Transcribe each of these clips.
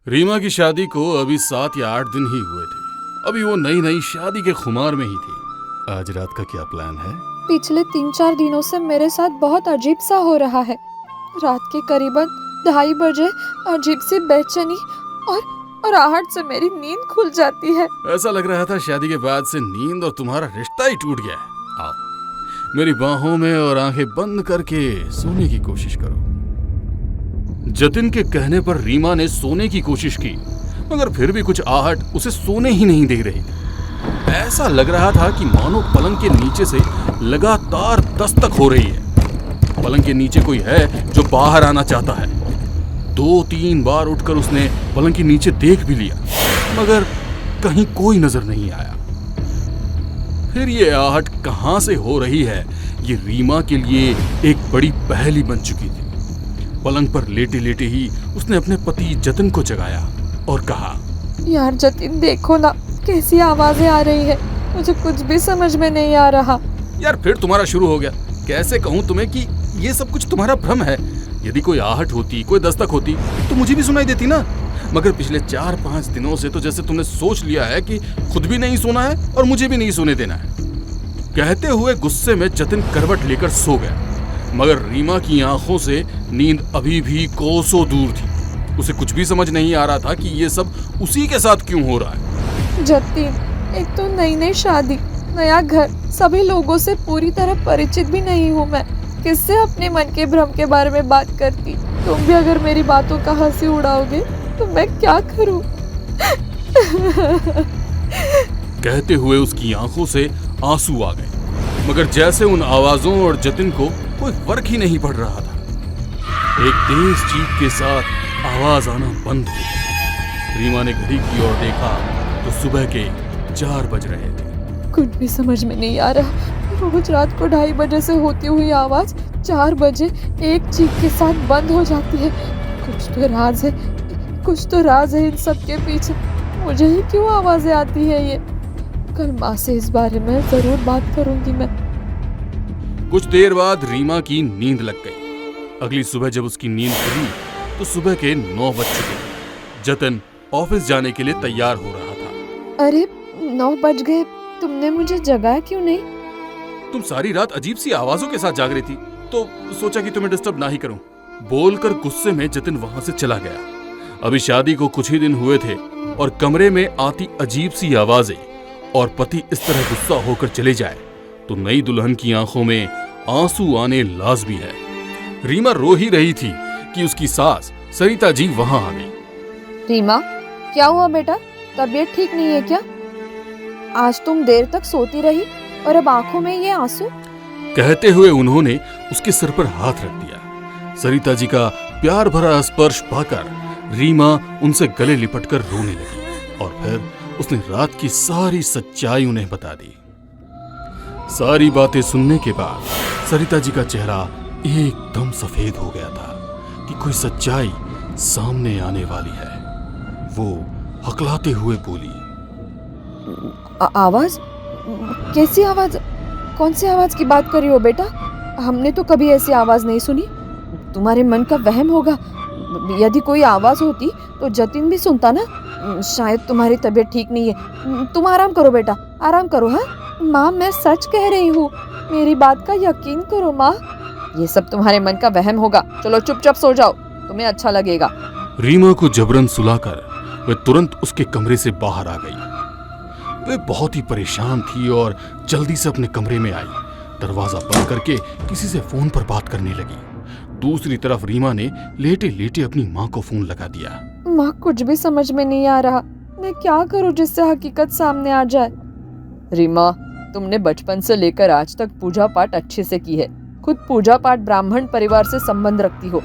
रीमा की शादी को अभी 7 या 8 दिन ही हुए थे। अभी वो नई नई शादी के खुमार में ही थी। आज रात का क्या प्लान है? पिछले 3-4 दिनों से मेरे साथ बहुत अजीब सा हो रहा है। रात के करीबन 2:30 बजे अजीब सी बेचैनी और आहट से मेरी नींद खुल जाती है। ऐसा लग रहा था शादी के बाद से नींद और तुम्हारा रिश्ता ही टूट गया है। आओ मेरी बाहों में और आंखें बंद करके सोने की कोशिश करो। जतिन के कहने पर रीमा ने सोने की कोशिश की, मगर फिर भी कुछ आहट उसे सोने ही नहीं दे रही थी। ऐसा लग रहा था कि मानो पलंग के नीचे से लगातार दस्तक हो रही है। पलंग के नीचे कोई है जो बाहर आना चाहता है। 2-3 बार उठकर उसने पलंग के नीचे देख भी लिया, मगर कहीं कोई नजर नहीं आया। फिर ये आहट कहां से हो रही है, ये रीमा के लिए एक बड़ी पहेली बन चुकी थी। पलंग पर लेटे लेटे ही उसने अपने पति जतिन को जगाया और कहा, यार जतिन देखो ना, कैसी आवाजें आ रही है, मुझे कुछ भी समझ में नहीं आ रहा। यार फिर तुम्हारा शुरू हो गया। कैसे कहूँ तुम्हें कि ये सब कुछ तुम्हारा भ्रम है। यदि कोई आहट होती, कोई दस्तक होती तो मुझे भी सुनाई देती ना। मगर पिछले 4-5 दिनों से तो जैसे तुमने सोच लिया है कि खुद भी नहीं सोना है और मुझे भी नहीं सोने देना है। कहते हुए गुस्से में जतिन करवट लेकर सो गया, मगर रीमा की आंखों से नींद अभी भी कोसों दूर थी। उसे कुछ भी समझ नहीं आ रहा था कि ये सब उसी के साथ क्यों हो रहा है। जतिन, एक तो नई शादी, नया घर, सभी लोगों से पूरी तरह परिचित भी नहीं हूँ मैं। किससे अपने मन के भ्रम के बारे में बात करती? तुम भी अगर मेरी बातों का हंसी उड़ाओगे तो मैं क्या करूँ? कहते हुए उसकी आंखों से आंसू आ गए, मगर जैसे उन आवाजों और जतिन को कोई फर्क ही नहीं पड़ रहा था। एक तेज चीख के साथ आवाज आना बंद हो गई। रीमा ने घड़ी की ओर देखा तो सुबह के 4 बज रहे थे। कुछ भी समझ में नहीं आ रहा। रोज रात को 2:30 बजे से होती हुई आवाज 4 बजे एक चीख के साथ बंद हो जाती है। कुछ तो राज है इन सब के पीछे। मुझे ही क्यों आवाजें आती है ये? कल माँ से इस बारे में जरूर बात करूंगी मैं। कुछ देर बाद रीमा की नींद लग गई। अगली सुबह जब उसकी नींद खुली तो सुबह के 9 बज चुके थे। जतिन ऑफिस जाने के लिए तैयार हो रहा था। अरे 9 बज गए, तुमने मुझे जगाया क्यों नहीं? तुम सारी रात अजीब सी आवाजों के साथ जाग रही थी, तो सोचा कि तुम्हें डिस्टर्ब ना ही करूं। बोलकर गुस्से में जतिन वहां से चला गया। अभी शादी को कुछ ही दिन हुए थे और कमरे में आती अजीब सी आवाजें और पति इस तरह गुस्सा होकर चले जाए तो नई दुल्हन की आंखों में आंसू आने लाजमी है। रीमा रो ही रही थी कि उसकी सास सरिता जी वहां आ गई। रीमा, क्या हुआ बेटा? तबीयत ठीक नहीं है क्या? आज तुम देर तक सोती रही और अब आंखों में ये आंसू? कहते हुए उन्होंने उसके सिर पर हाथ रख दिया। सरिता जी का प्यार भरा स्पर्श पाकर रीमा उनसे गले लिपटकर रोने लगी और फिर उसने रात की सारी सच्चाई उन्हें बता दी। सारी बातें सुनने के बाद सरिता जी का चेहरा एकदम सफेद हो गया था कि कोई सच्चाई सामने आने वाली है। वो हकलाते हुए बोली, आवाज? कैसी आवाज? कौन सी आवाज की बात कर रही हो बेटा? हमने तो कभी ऐसी आवाज नहीं सुनी। तुम्हारे मन का वहम होगा। यदि कोई आवाज होती तो जतिन भी सुनता ना। शायद तुम्हारी तबीयत ठीक नहीं है। तुम आराम करो बेटा, आराम करो। हाँ माँ, मैं सच कह रही हूँ, मेरी बात का यकीन करो माँ। ये सब तुम्हारे मन का वहम होगा। चलो चुपचाप सो जाओ, तुम्हें अच्छा लगेगा। रीमा को जबरन सुलाकर वह तुरंत उसके कमरे से बाहर आ गई। वह बहुत ही परेशान थी और जल्दी से अपने कमरे में आई। दरवाजा बंद करके किसी से फोन पर बात करने लगी। दूसरी तरफ रीमा ने लेटे लेटे अपनी माँ को फोन लगा दिया। माँ, कुछ भी समझ में नहीं आ रहा। मैं क्या करूँ जिससे हकीकत सामने आ जाए? रीमा, तुमने बचपन से लेकर आज तक पूजा पाठ अच्छे से की है। खुद पूजा पाठ ब्राह्मण परिवार से संबंध रखती हो,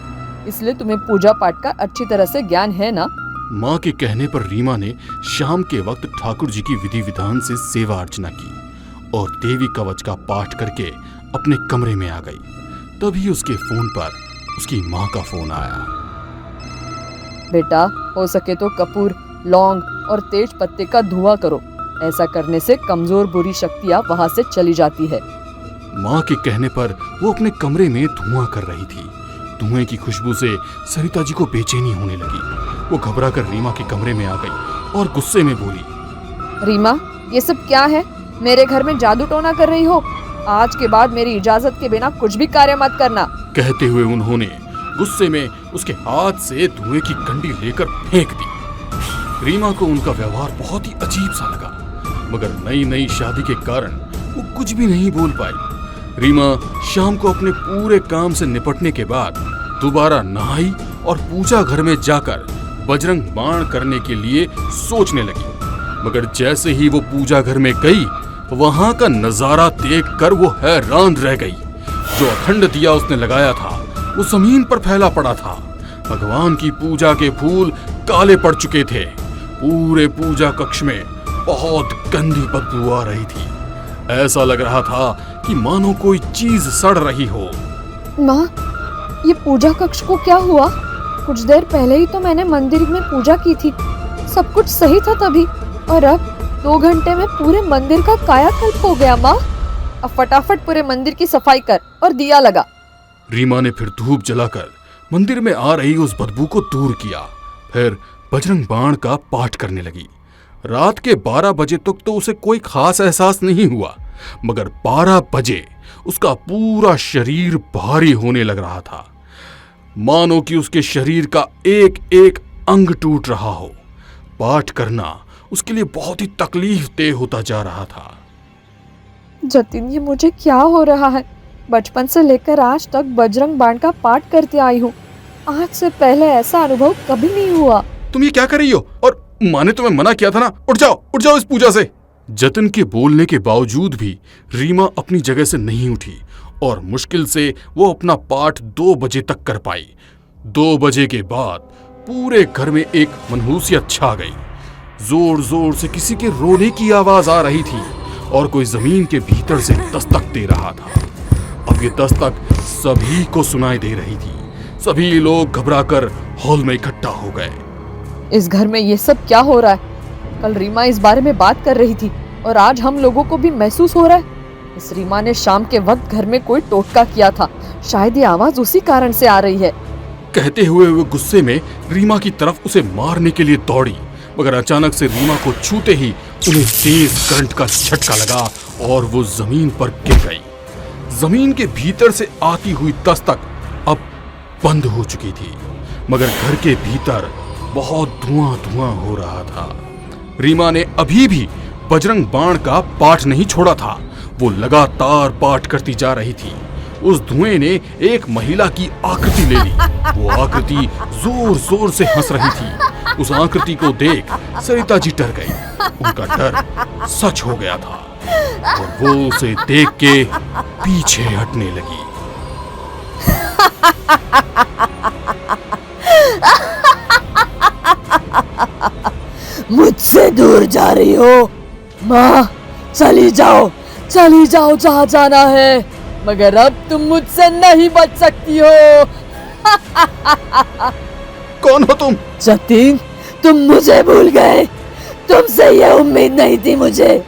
इसलिए तुम्हें पूजा पाठ का अच्छी तरह से ज्ञान है ना? माँ के कहने पर रीमा ने शाम के वक्त ठाकुर जी की विधि विधान से सेवा अर्चना की और देवी कवच का पाठ करके अपने कमरे में आ गई। तभी उसके फोन पर उसकी माँ का फोन आया। बेटा, हो सके तो कपूर, लौंग और तेज पत्ते का धुआं करो। ऐसा करने से कमजोर बुरी शक्तियाँ वहाँ से चली जाती है। माँ के कहने पर वो अपने कमरे में धुआं कर रही थी। धुएं की खुशबू से सरिता जी को बेचैनी होने लगी। वो घबरा कर रीमा के कमरे में आ गई और गुस्से में बोली, रीमा, ये सब क्या है? मेरे घर में जादू टोना कर रही हो? आज के बाद मेरी इजाजत के बिना कुछ भी कार्य मत करना। कहते हुए उन्होंने गुस्से में उसके हाथ से धुएं की कंडी लेकर फेंक दी। रीमा को उनका व्यवहार बहुत ही अजीब सा लगा, मगर नई नई शादी के कारण वो कुछ भी नहीं बोल पाई। रीमा शाम को अपने पूरे काम से निपटने के बाद दोबारा नहाई और पूजा घर में जाकर बजरंग बाण करने के लिए सोचने लगी। मगर जैसे ही वो पूजा घर में गई, वहां का नजारा देखकर वो हैरान रह गई। जो अखंड दिया उसने लगाया था वो जमीन पर फैला पड़ा था। भगवान की पूजा के फूल काले पड़ चुके थे। पूरे पूजा कक्ष में बहुत गंदी बदबू आ रही थी। ऐसा लग रहा था कि मानो कोई चीज सड़ रही हो। माँ, ये पूजा कक्ष को क्या हुआ? कुछ देर पहले ही तो मैंने मंदिर में पूजा की थी, सब कुछ सही था तभी, और अब 2 घंटे में पूरे मंदिर का कायाकल्प हो गया। माँ, अब फटाफट पूरे मंदिर की सफाई कर और दिया लगा। रीमा ने फिर धूप जलाकर मंदिर में आ रही उस बदबू को दूर किया। फिर बजरंग बाण का पाठ करने लगी। रात के 12 बजे तक तो उसे कोई खास एहसास नहीं हुआ, मगर 12 बजे उसका पूरा शरीर भारी होने लग रहा था, मानो कि उसके शरीर का एक एक अंग टूट रहा हो। पाठ करना उसके लिए बहुत ही तकलीफ देह होता जा रहा था। जतिन, ये मुझे क्या हो रहा है? बचपन से लेकर आज तक बजरंग बाण का पाठ करते आई हूँ। आज से पहले ऐसा अनुभव कभी नहीं हुआ। तुम ये क्या कर रही हो? और माँ ने तुम्हें मना किया था ना, उठ जाओ इस पूजा से। जतिन के बोलने के बावजूद भी रीमा अपनी जगह से नहीं उठी और मुश्किल से वो अपना पाठ 2 बजे तक कर पाई। 2 बजे के बाद पूरे घर में एक मनहूसियत छा गई। जोर जोर से किसी के रोने की आवाज आ रही थी और कोई जमीन के भीतर से दस्तक दे रहा था। अब ये दस्तक सभी को सुनाई दे रही थी। सभी लोग घबराकर हॉल में इकट्ठा हो गए। इस घर में ये सब क्या हो रहा है? कल रीमा इस बारे में बात कर रही थी और आज हम लोगों को भी महसूस हो रहा है। इस रीमा ने शाम के वक्त घर में कोई टोटका किया था, शायद ये आवाज उसी कारण से आ रही है। कहते हुए वो गुस्से में रीमा की तरफ उसे मारने के लिए दौड़ी, मगर अचानक से रीमा को छूते ही उन्हें तेज करंट का झटका लगा और वो जमीन पर गिर गई। जमीन के भीतर से आती हुई दस्तक अब बंद हो चुकी थी, मगर घर के भीतर बहुत धुआं हो रहा था। रीमा ने अभी भी बजरंग बाण का पाठ नहीं छोड़ा था। वो लगातार पाठ करती जा रही थी। उस धुएं ने एक महिला की आकृति ले ली। वो आकृति जोर जोर से हंस रही थी। उस आकृति को देख सरिता जी डर गई। उनका डर सच हो गया था और वो उसे देख के पीछे हटने लगी। मुझसे दूर जा रही हो? माँ, चली जाओ जहाँ जाना है, मगर अब तुम मुझसे नहीं बच सकती हो। कौन हो तुम? जतिन, तुम मुझे भूल गए। तुमसे यह उम्मीद नहीं थी मुझे।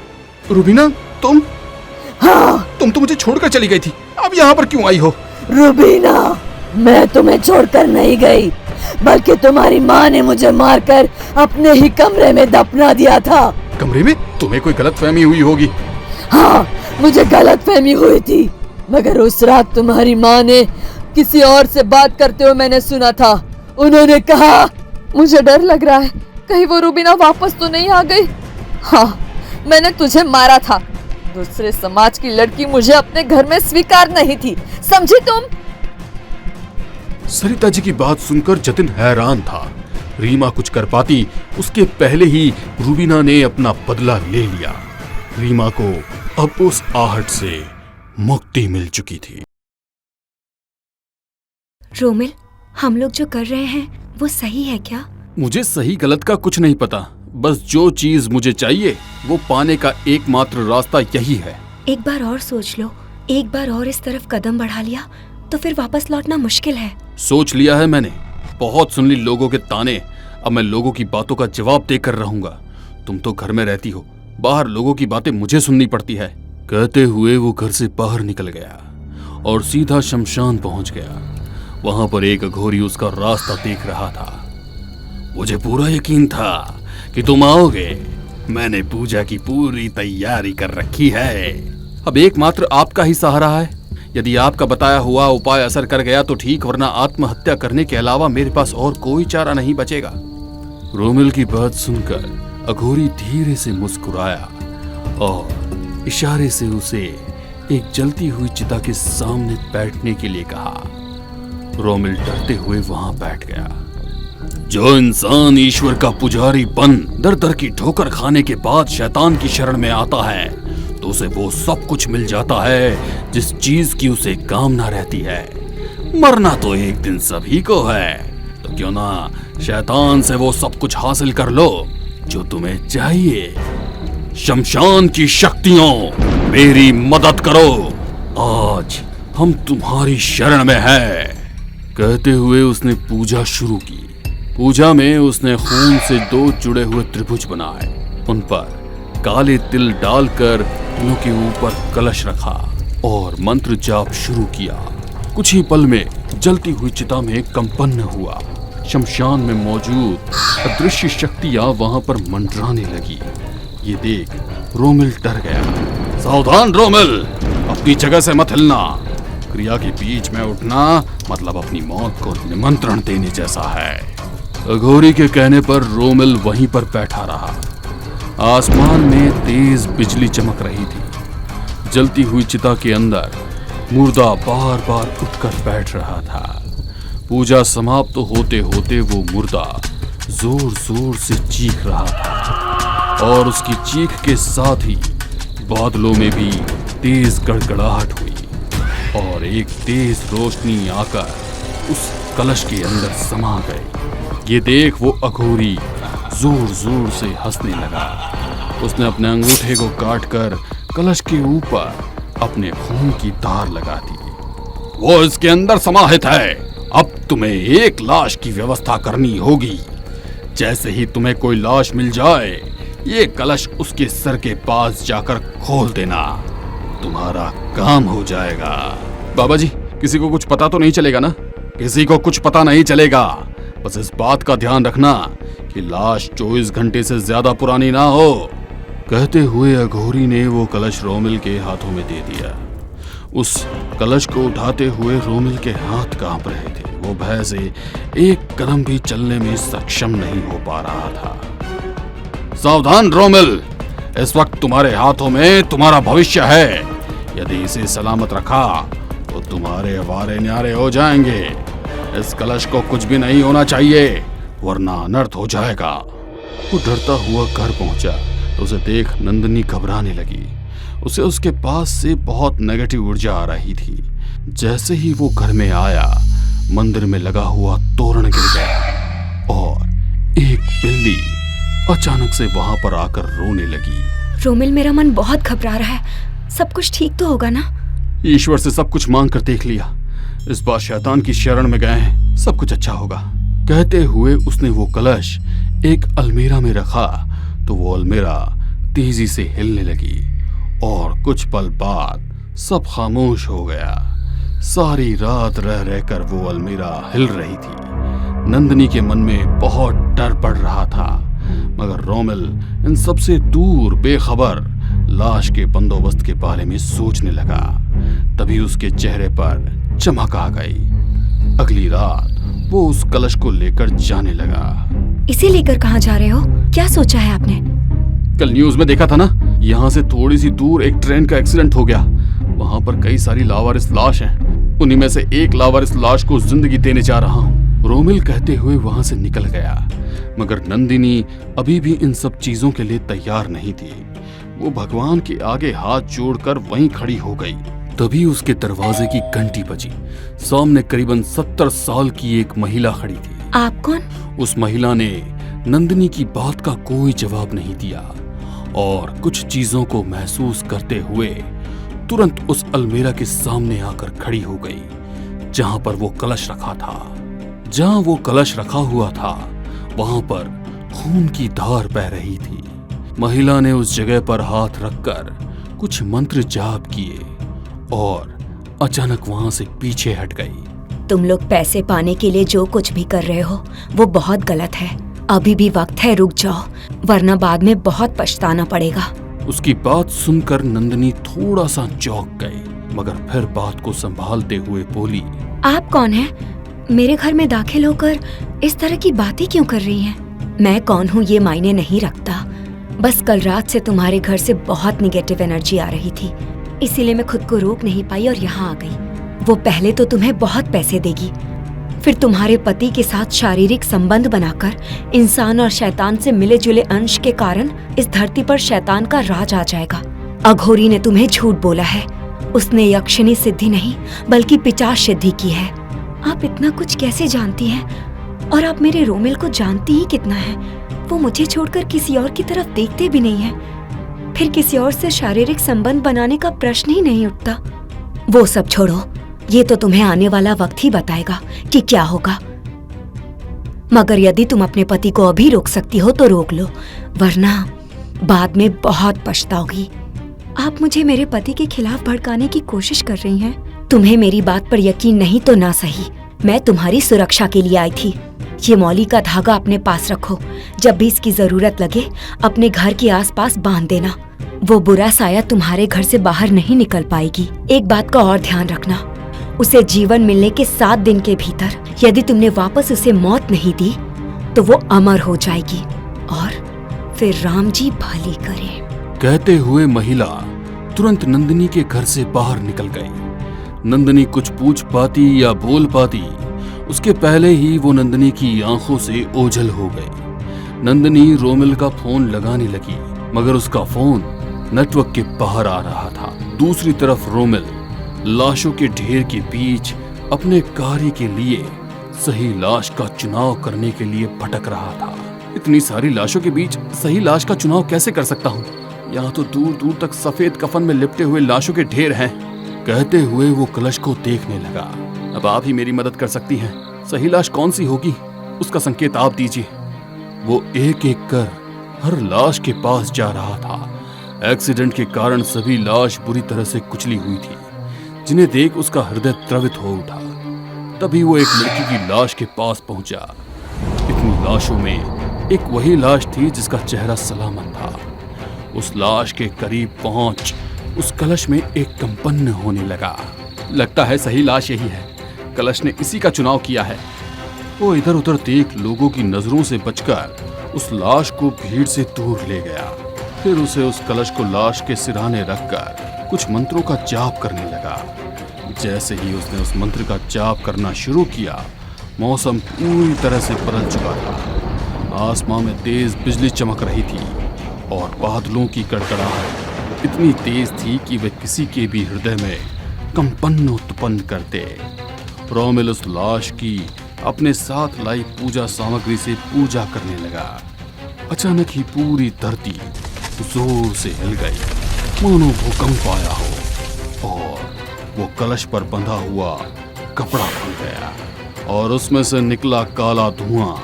रुबीना, तुम? हाँ, तुम तो मुझे छोड़कर चली गई थी, अब यहाँ पर क्यों आई हो? रुबीना, मैं तुम्हें छोड़कर नहीं गई, बल्कि तुम्हारी माँ ने मुझे मारकर अपने ही कमरे में दफना दिया था। कमरे में? तुम्हें कोई गलतफहमी हुई होगी। हाँ, मुझे गलतफहमी हुई थी, मगर उस रात तुम्हारी माँ ने किसी और से बात करते हुए मैंने सुना था। उन्होंने कहा, मुझे डर लग रहा है, कहीं वो रुबीना वापस तो नहीं आ गई। हाँ, मैंने तुझे मारा था। दूसरे समाज की लड़की मुझे अपने घर में स्वीकार नहीं थी, समझी तुम? सरिता जी की बात सुनकर जतिन हैरान था। रीमा कुछ कर पाती उसके पहले ही रुबीना ने अपना बदला ले लिया। रीमा को अब उस आहट से मुक्ति मिल चुकी थी। रोमिल, हम लोग जो कर रहे हैं वो सही है क्या? मुझे सही गलत का कुछ नहीं पता, बस जो चीज मुझे चाहिए वो पाने का एकमात्र रास्ता यही है। एक बार और सोच लो, एक बार और इस तरफ कदम बढ़ा लिया तो फिर वापस लौटना मुश्किल है। सोच लिया है मैंने, बहुत सुन ली लोगों के ताने। अब मैं लोगों की बातों का जवाब देकर रहूंगा। तुम तो घर में रहती हो, बाहर लोगों की बातें मुझे सुननी पड़ती है। कहते हुए वो घर से बाहर निकल गया और सीधा शमशान पहुंच गया। वहां पर एक अघोरी उसका रास्ता देख रहा था। मुझे पूरा यकीन था कि तुम आओगे। मैंने पूजा की पूरी तैयारी कर रखी है। अब एकमात्र आपका ही सहारा है। यदि आपका बताया हुआ उपाय असर कर गया तो ठीक, वरना आत्महत्या करने के अलावा मेरे पास और कोई चारा नहीं बचेगा। रोमिल की बात सुनकर अघोरी धीरे से मुस्कुराया और इशारे से उसे एक जलती हुई चिता के सामने बैठने के लिए कहा। रोमिल डरते हुए वहां बैठ गया। जो इंसान ईश्वर का पुजारी बन दर दर की ठोकर खाने के बाद शैतान की शरण में आता है तो उसे वो सब कुछ मिल जाता है जिस चीज की उसे कामना रहती है। मरना तो एक दिन सभी को है, तो क्यों ना शैतान से वो सब कुछ हासिल कर लो जो तुम्हें चाहिए। शमशान की शक्तियों, मेरी मदद करो, आज हम तुम्हारी शरण में हैं। कहते हुए उसने पूजा शुरू की। पूजा में उसने खून से 2 जुड़े हुए त्रिभुज बनाए, उन पर काले तिल डालकर उनके के ऊपर कलश रखा और मंत्र जाप शुरू किया। कुछ ही पल में जलती हुई चिता में कंपन हुआ। शमशान में मौजूद अदृश्य शक्तियां वहां पर मंडराने लगी। ये देख रोमिल डर गया। सावधान रोमिल, अपनी जगह से मत हिलना। क्रिया के बीच में उठना मतलब अपनी मौत को निमंत्रण देने जैसा है। अघोरी के कहने पर रोमिल वहीं पर बैठा रहा। आसमान में तेज बिजली चमक रही थी। जलती हुई चिता के अंदर मुर्दा बार बार उठकर बैठ रहा था। पूजा समाप्त होते होते वो मुर्दा जोर जोर से चीख रहा था और उसकी चीख के साथ ही बादलों में भी तेज गड़गड़ाहट हुई और एक तेज रोशनी आकर उस कलश के अंदर समा गई। ये देख वो अघोरी जोर जोर से हंसने लगा। उसने अपने अंगूठे को काटकर कलश के ऊपर अपने खून की धार लगा दी। वो इसके अंदर समाहित है। अब तुम्हें एक लाश की व्यवस्था करनी होगी। जैसे ही तुम्हें कोई लाश मिल जाए, ये कलश उसके सर के पास जाकर खोल देना। तुम्हारा काम हो जाएगा। बाबा जी, किसी को कुछ पता तो नहीं चलेगा ना? किसी को कुछ पता नहीं चलेगा। बस इस बात का ध्यान रखना कि लाश 24 घंटे से ज्यादा पुरानी ना हो। कहते हुए अघोरी ने वो कलश रोमिल के हाथों में दे दिया। उस कलश को उठाते हुए रोमिल के हाथ कांप रहे थे। वो भय से एक कदम भी चलने में सक्षम नहीं हो पा रहा था। सावधान रोमिल, इस वक्त तुम्हारे हाथों में तुम्हारा भविष्य है। यदि इसे सलामत रखा तो तुम्हारे अवारे न्यारे हो जाएंगे। इस कलश को कुछ भी नहीं होना चाहिए, वरना अनर्थ हो जाएगा। वो डरता हुआ घर पहुंचा तो उसे देख नंदिनी घबराने लगी। उसे उसके पास से बहुत नेगेटिव ऊर्जा आ रही थी। जैसे ही वो घर में आया, मंदिर में लगा हुआ तोरण गिर गया और एक बिल्ली अचानक से वहां पर आकर रोने लगी। रोमिल, मेरा मन बहुत घबरा रहा है। सब कुछ ठीक तो होगा ना? ईश्वर से सब कुछ मांग कर देख लिया। इस बार शैतान की शरण में गए हैं, सब कुछ अच्छा होगा। कहते हुए उसने वो कलश एक अलमीरा में रखा तो वो अलमीरा तेजी से हिलने लगी और कुछ पल बाद सब खामोश हो गया। सारी रात रह रहकर वो अलमीरा हिल रही थी। नंदिनी के मन में बहुत डर पड़ रहा था, मगर रोमिल इन सबसे दूर बेखबर लाश के बंदोबस्त के बारे में सोचने लगा। तभी उसके चेहरे पर चमक आ गई। अगली रात वो उस कलश को लेकर जाने लगा। इसे लेकर कहाँ जा रहे हो? क्या सोचा है आपने? कल न्यूज में देखा था ना, यहाँ से थोड़ी सी दूर एक ट्रेन का एक्सीडेंट हो गया। वहाँ पर कई सारी लावारिस लाश हैं। उन्हीं में से एक लावारिस लाश को जिंदगी देने जा रहा हूँ। रोमिल कहते हुए वहाँ से निकल गया, मगर नंदिनी अभी भी इन सब चीजों के लिए तैयार नहीं थी। वो भगवान के आगे हाथ जोड़कर वहीं खड़ी हो गई। तभी उसके दरवाजे की घंटी बजी। सामने करीबन 70 साल की एक महिला खड़ी थी। आप कौन? उस महिला ने नंदिनी की बात का कोई जवाब नहीं दिया और कुछ चीजों को महसूस करते हुए तुरंत उस अलमीरा के सामने आकर खड़ी हो गई जहां पर वो कलश रखा था। जहां वो कलश रखा हुआ था वहां पर खून की धार बह रही थी। महिला ने उस जगह पर हाथ रखकर कुछ मंत्र जाप किए और अचानक वहां से पीछे हट गई। तुम लोग पैसे पाने के लिए जो कुछ भी कर रहे हो वो बहुत गलत है। अभी भी वक्त है, रुक जाओ, वरना बाद में बहुत पछताना पड़ेगा। उसकी बात सुनकर नंदिनी थोड़ा सा चौंक गई, मगर फिर बात को संभालते हुए बोली, आप कौन हैं? मेरे घर में दाखिल होकर इस तरह की बातें क्यों कर रही हैं? मैं कौन हूँ ये मायने नहीं रखता, बस कल रात से तुम्हारे घर से बहुत निगेटिव एनर्जी आ रही थी, इसीलिए मैं खुद को रोक नहीं पाई और यहाँ आ गई। वो पहले तो तुम्हें बहुत पैसे देगी, फिर तुम्हारे पति के साथ शारीरिक संबंध बनाकर इंसान और शैतान से मिले जुले अंश के कारण इस धरती पर शैतान का राज आ जाएगा। अघोरी ने तुम्हें झूठ बोला है, उसने यक्षिणी सिद्धि नहीं बल्कि पिशाच सिद्धि की है। आप इतना कुछ कैसे जानती हैं? और आप मेरे रोमिल को जानती ही कितना है? वो मुझे छोड़कर किसी और की तरफ देखते भी नहीं है, फिर किसी और से शारीरिक संबंध बनाने का प्रश्न ही नहीं उठता। वो सब छोड़ो, ये तो तुम्हें आने वाला वक्त ही बताएगा कि क्या होगा। मगर यदि तुम अपने पति को अभी रोक सकती हो तो रोक लो, वरना बाद में बहुत पछताओगी। आप मुझे मेरे पति के खिलाफ भड़काने की कोशिश कर रही हैं। तुम्हें मेरी बात पर यकीन नहीं तो ना सही, मैं तुम्हारी सुरक्षा के लिए आई थी। ये मौली का धागा अपने पास रखो, जब भी इसकी जरूरत लगे अपने घर के आसपास बांध देना। वो बुरा साया तुम्हारे घर से बाहर नहीं निकल पाएगी। एक बात का और ध्यान रखना, उसे जीवन मिलने के 7 दिन के भीतर यदि तुमने वापस उसे मौत नहीं दी तो वो अमर हो जाएगी और फिर राम जी भली करे। कहते हुए महिला तुरंत नंदिनी के घर से बाहर निकल गई। नंदिनी कुछ पूछ पाती या बोल पाती उसके पहले ही वो नंदिनी की आंखों से ओझल हो गई। नंदिनी रोमिल का फोन लगाने लगी, मगर उसका फोन नेटवर्क के बाहर आ रहा था। दूसरी तरफ रोमिल लाशों के ढेर के बीच अपने कार्य के लिए सही लाश का चुनाव करने के लिए भटक रहा था। इतनी सारी लाशों के बीच सही लाश का चुनाव कैसे कर सकता हूँ? यहाँ तो दूर दूर तक सफेद कफन में लिपटे हुए लाशों के ढेर हैं। कहते हुए वो कलश को देखने लगा। अब आप ही मेरी मदद कर सकती हैं। सही लाश कौन सी होगी, उसका संकेत आप दीजिए। वो एक एक कर हर लाश के पास जा रहा था। एक्सीडेंट के कारण सभी लाश बुरी तरह से कुचली हुई थी, जिन्हें देख उसका हृदय द्रवित हो उठा। तभी वो एक लड़की की लाश के पास पहुंचा। इतनी लाशों में एक वही लाश थी जिसका चेहरा सलामत था। उस लाश के करीब पहुंच उस कलश में एक कंपन होने लगा। लगता है सही लाश यही है, कलश ने इसी का चुनाव किया है। वो इधर उधर देख लोगों की नजरों से बचकर उस लाश को भीड़ से दूर ले गया। फिर उसे उस कलश को लाश के सिरहाने रखकर कुछ मंत्रों का जाप करने लगा। जैसे ही उसने उस मंत्र का जाप करना शुरू किया, मौसम पूरी तरह से बदल चुका था। आसमान में तेज बिजली चमक रही थी और बादलों की कड़कड़ाहट इतनी तेज थी कि वे किसी के भी हृदय में कंपन उत्पन्न करते। रोमिल उस लाश की अपने साथ लाई पूजा सामग्री से पूजा करने लगा। अचानक ही पूरी धरती जोर से हिल गई, मानो भूकंप आया हो, और वो कलश पर बंधा हुआ कपड़ा खुल गया और उसमें से निकला काला धुआं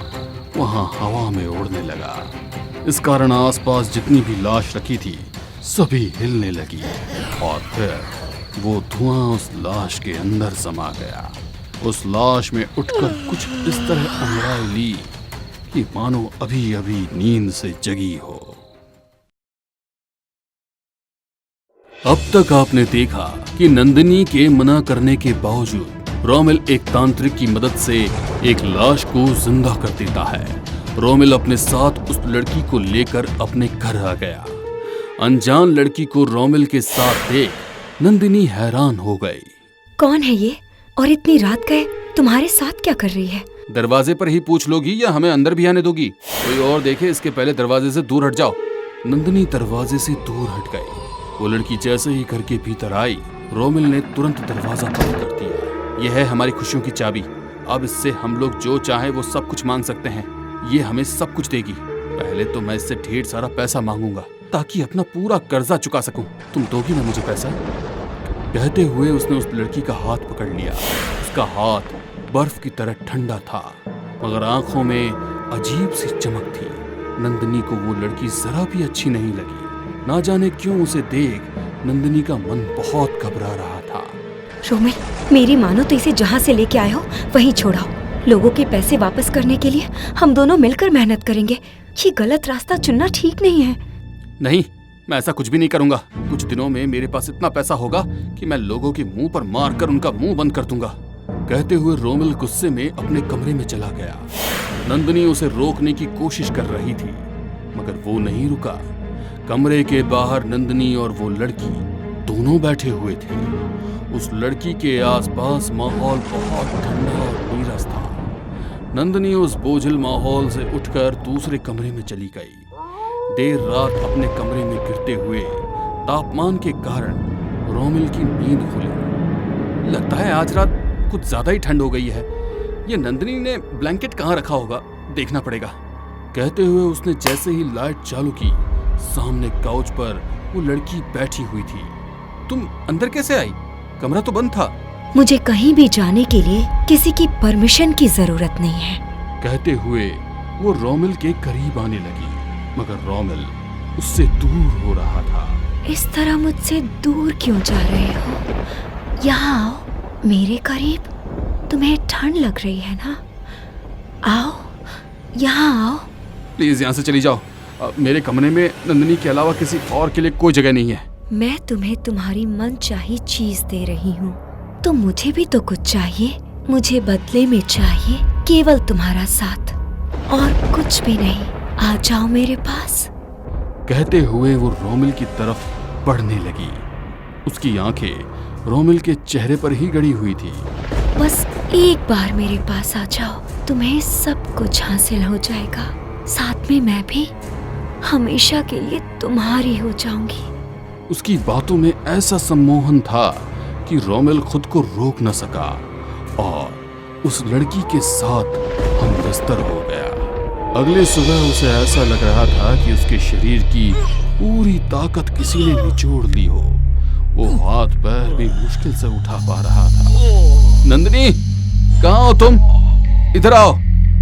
वहां हवा में उड़ने लगा। इस कारण आसपास जितनी भी लाश रखी थी सभी हिलने लगी और फिर वो धुआं उस लाश के अंदर समा गया। उस लाश में उठकर कुछ इस तरह अंगड़ाई ली कि मानो अभी अभी नींद से जगी हो। अब तक आपने देखा कि नंदिनी के मना करने के बावजूद रोमिल एक तांत्रिक की मदद से एक लाश को जिंदा कर देता है। रोमिल अपने साथ उस लड़की को लेकर अपने घर आ गया। अनजान लड़की को रोमिल के साथ देख नंदिनी हैरान हो गई। कौन है ये और इतनी रात गए तुम्हारे साथ क्या कर रही है? दरवाजे पर ही पूछ लोगी या हमें अंदर भी आने दोगी? कोई और देखे इसके पहले दरवाजे से दूर हट जाओ। नंदिनी दरवाजे से दूर हट गई। वो लड़की जैसे ही घर के भीतर आई, रोमिल ने तुरंत दरवाजा बंद कर दिया। यह है हमारी खुशियों की चाबी, अब इससे हम लोग जो चाहे वो सब कुछ मांग सकते हैं। ये हमें सब कुछ देगी। पहले तो मैं इससे ढेर सारा पैसा मांगूंगा ताकि अपना पूरा कर्जा चुका सकूं। तुम दोगी ना मुझे पैसा? कहते हुए उसने उस लड़की का हाथ पकड़ लिया। उसका हाथ बर्फ की तरह ठंडा था, मगर आंखों में अजीब सी चमक थी। नंदिनी को वो लड़की जरा भी अच्छी नहीं लगी। ना जाने क्यों उसे देख नंदिनी का मन बहुत घबरा रहा था। रोमिल, मेरी मानो तो इसे जहाँ से लेके आए हो वहीं छोड़ाओ। लोगों के पैसे वापस करने के लिए हम दोनों मिलकर मेहनत करेंगे। ये गलत रास्ता चुनना ठीक नहीं है। नहीं, मैं ऐसा कुछ भी नहीं करूंगा। कुछ दिनों में मेरे पास इतना पैसा होगा कि मैं लोगों के मुंह पर मारकर उनका मुंह बंद कर दूंगा। कहते हुए रोमिल गुस्से में अपने कमरे में चला गया। नंदिनी उसे रोकने की कोशिश कर रही थी, मगर वो नहीं रुका। कमरे के बाहर नंदिनी और वो लड़की दोनों बैठे हुए थे। उस लड़की के आसपास माहौल बहुत ठंडा और नीरस था। नंदिनी उस बोझिल माहौल से उठकर दूसरे कमरे में चली गई। देर रात अपने कमरे में गिरते हुए तापमान के कारण रोमिल की नींद खुली। लगता है आज रात कुछ ज्यादा ही ठंड हो गई है। ये नंदिनी ने ब्लैंकेट कहाँ रखा होगा, देखना पड़ेगा। कहते हुए उसने जैसे ही लाइट चालू की, सामने काउच पर वो लड़की बैठी हुई थी। तुम अंदर कैसे आई? कमरा तो बंद था। मुझे कहीं भी जाने के लिए किसी की परमिशन की जरूरत नहीं है। कहते हुए वो रोमिल के करीब आने लगी, मगर रोमिल उससे दूर हो रहा था। इस तरह मुझसे दूर क्यों जा रहे हो? यहाँ आओ मेरे करीब। तुम्हें ठंड लग रही है ना? आओ, यहाँ आओ। प्लीज यहाँ से चली जाओ। मेरे कमरे में नंदिनी के अलावा किसी और के लिए कोई जगह नहीं है। मैं तुम्हें तुम्हारी मनचाही चीज दे रही हूँ, तो मुझे भी तो कुछ चाहिए। मुझे बदले में चाहिए केवल तुम्हारा साथ और कुछ भी नहीं। आ जाओ मेरे पास। कहते हुए वो रोमिल की तरफ बढ़ने लगी। उसकी आंखें रोमिल के चेहरे पर ही गड़ी हुई थी। बस एक बार मेरे पास आ जाओ, तुम्हें सब कुछ हासिल हो जाएगा। साथ में मैं भी हमेशा के लिए तुम्हारी हो जाऊंगी। उसकी बातों में ऐसा सम्मोहन था कि रोमिल खुद को रोक न सका और उस लड़की के साथ हमदस्तर हो गया। अगले सुबह उसे ऐसा लग रहा था कि उसके शरीर की पूरी ताकत किसी ने निचोड़ ली हो। वो हाथ पैर भी मुश्किल से उठा पा रहा था। नंदिनी, कहाँ हो तुम? इधर आओ,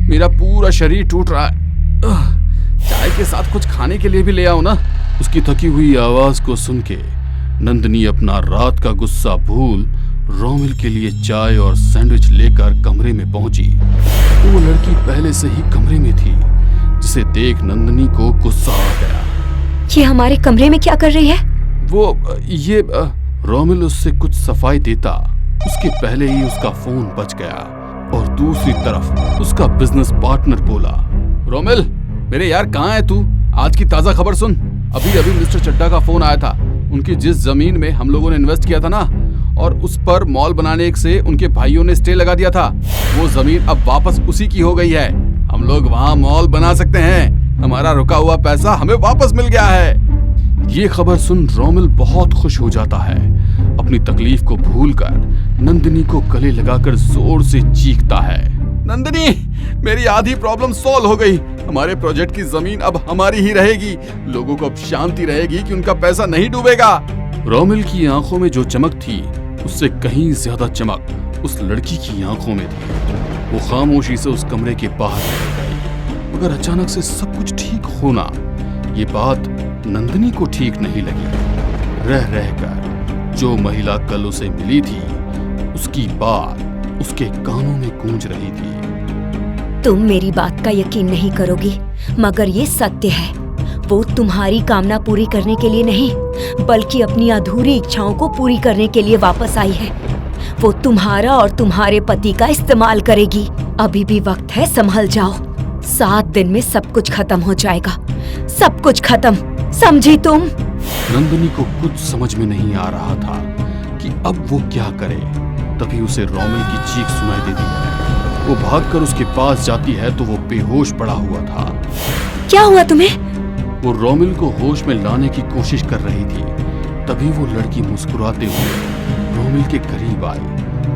मेरा पूरा शरीर टूट रहा है। चाय के साथ कुछ खाने के लिए भी ले आओ ना। उसकी थकी हुई आवाज को सुन के नंदिनी अपना रात का गुस्सा भूल रोमिल के लिए चाय और सैंडविच लेकर कमरे में पहुंची। वो लड़की पहले से ही कमरे में थी, जिसे देख नंदिनी को गुस्सा आ गया। ये हमारे कमरे में क्या कर रही है? रोमिल उससे कुछ सफाई देता, उसके पहले ही उसका फोन बज गया और दूसरी तरफ उसका बिजनेस पार्टनर बोला, रोमिल मेरे यार, कहाँ है तू? आज की ताजा खबर सुन। अभी अभी मिस्टर चड्डा का फोन आया था। उनकी जिस जमीन में हम लोगों ने इन्वेस्ट किया था ना, और उस पर मॉल बनाने से उनके भाइयों ने स्टे लगा दिया था, वो जमीन अब वापस उसी की हो गई है। हम लोग वहाँ मॉल बना सकते हैं। हमारा रुका हुआ पैसा हमें वापस मिल गया है। ये खबर सुन रोमिल बहुत खुश हो जाता है। अपनी तकलीफ को भूलकर नंदिनी को गले लगाकर जोर से चीखता है, नंदिनी, मेरी आधी प्रॉब्लम सॉल्व हो गई। हमारे प्रोजेक्ट की जमीन अब हमारी ही रहेगी। लोगों को अब शांति रहेगी कि उनका पैसा नहीं डूबेगा। रोमिल की आंखों में जो चमक थी, उससे कहीं ज्यादा चमक उस लड़की की आंखों में थी। वो खामोशी से उस कमरे के बाहर निकल गई, मगर अचानक से सब कुछ ठीक होना, ये बात नंदिनी को ठीक नहीं लगी। रह रहकर जो महिला कल उसे मिली थी, उसकी बात उसके कानों में गूंज रही थी। तुम मेरी बात का यकीन नहीं करोगी, मगर ये सत्य है। वो तुम्हारी कामना पूरी करने के लिए नहीं, बल्कि अपनी अधूरी इच्छाओं को पूरी करने के लिए वापस आई है। वो तुम्हारा और तुम्हारे पति का इस्तेमाल करेगी। अभी भी वक्त है, संभल जाओ। 7 दिन में सब कुछ खत्म हो जाएगा। सब कुछ खत्म, समझी तुम? नंदिनी को कुछ समझ में नहीं आ रहा था कि अब वो क्या करे। तभी उसे रोमिल की चीख सुनाई देती है। वो भागकर उसके पास जाती है तो वो बेहोश पड़ा हुआ था। क्या हुआ तुम्हें? वो रोमिल को होश में लाने की कोशिश कर रही थी। तभी वो लड़की मुस्कुराते हुए रोमिल के करीब आई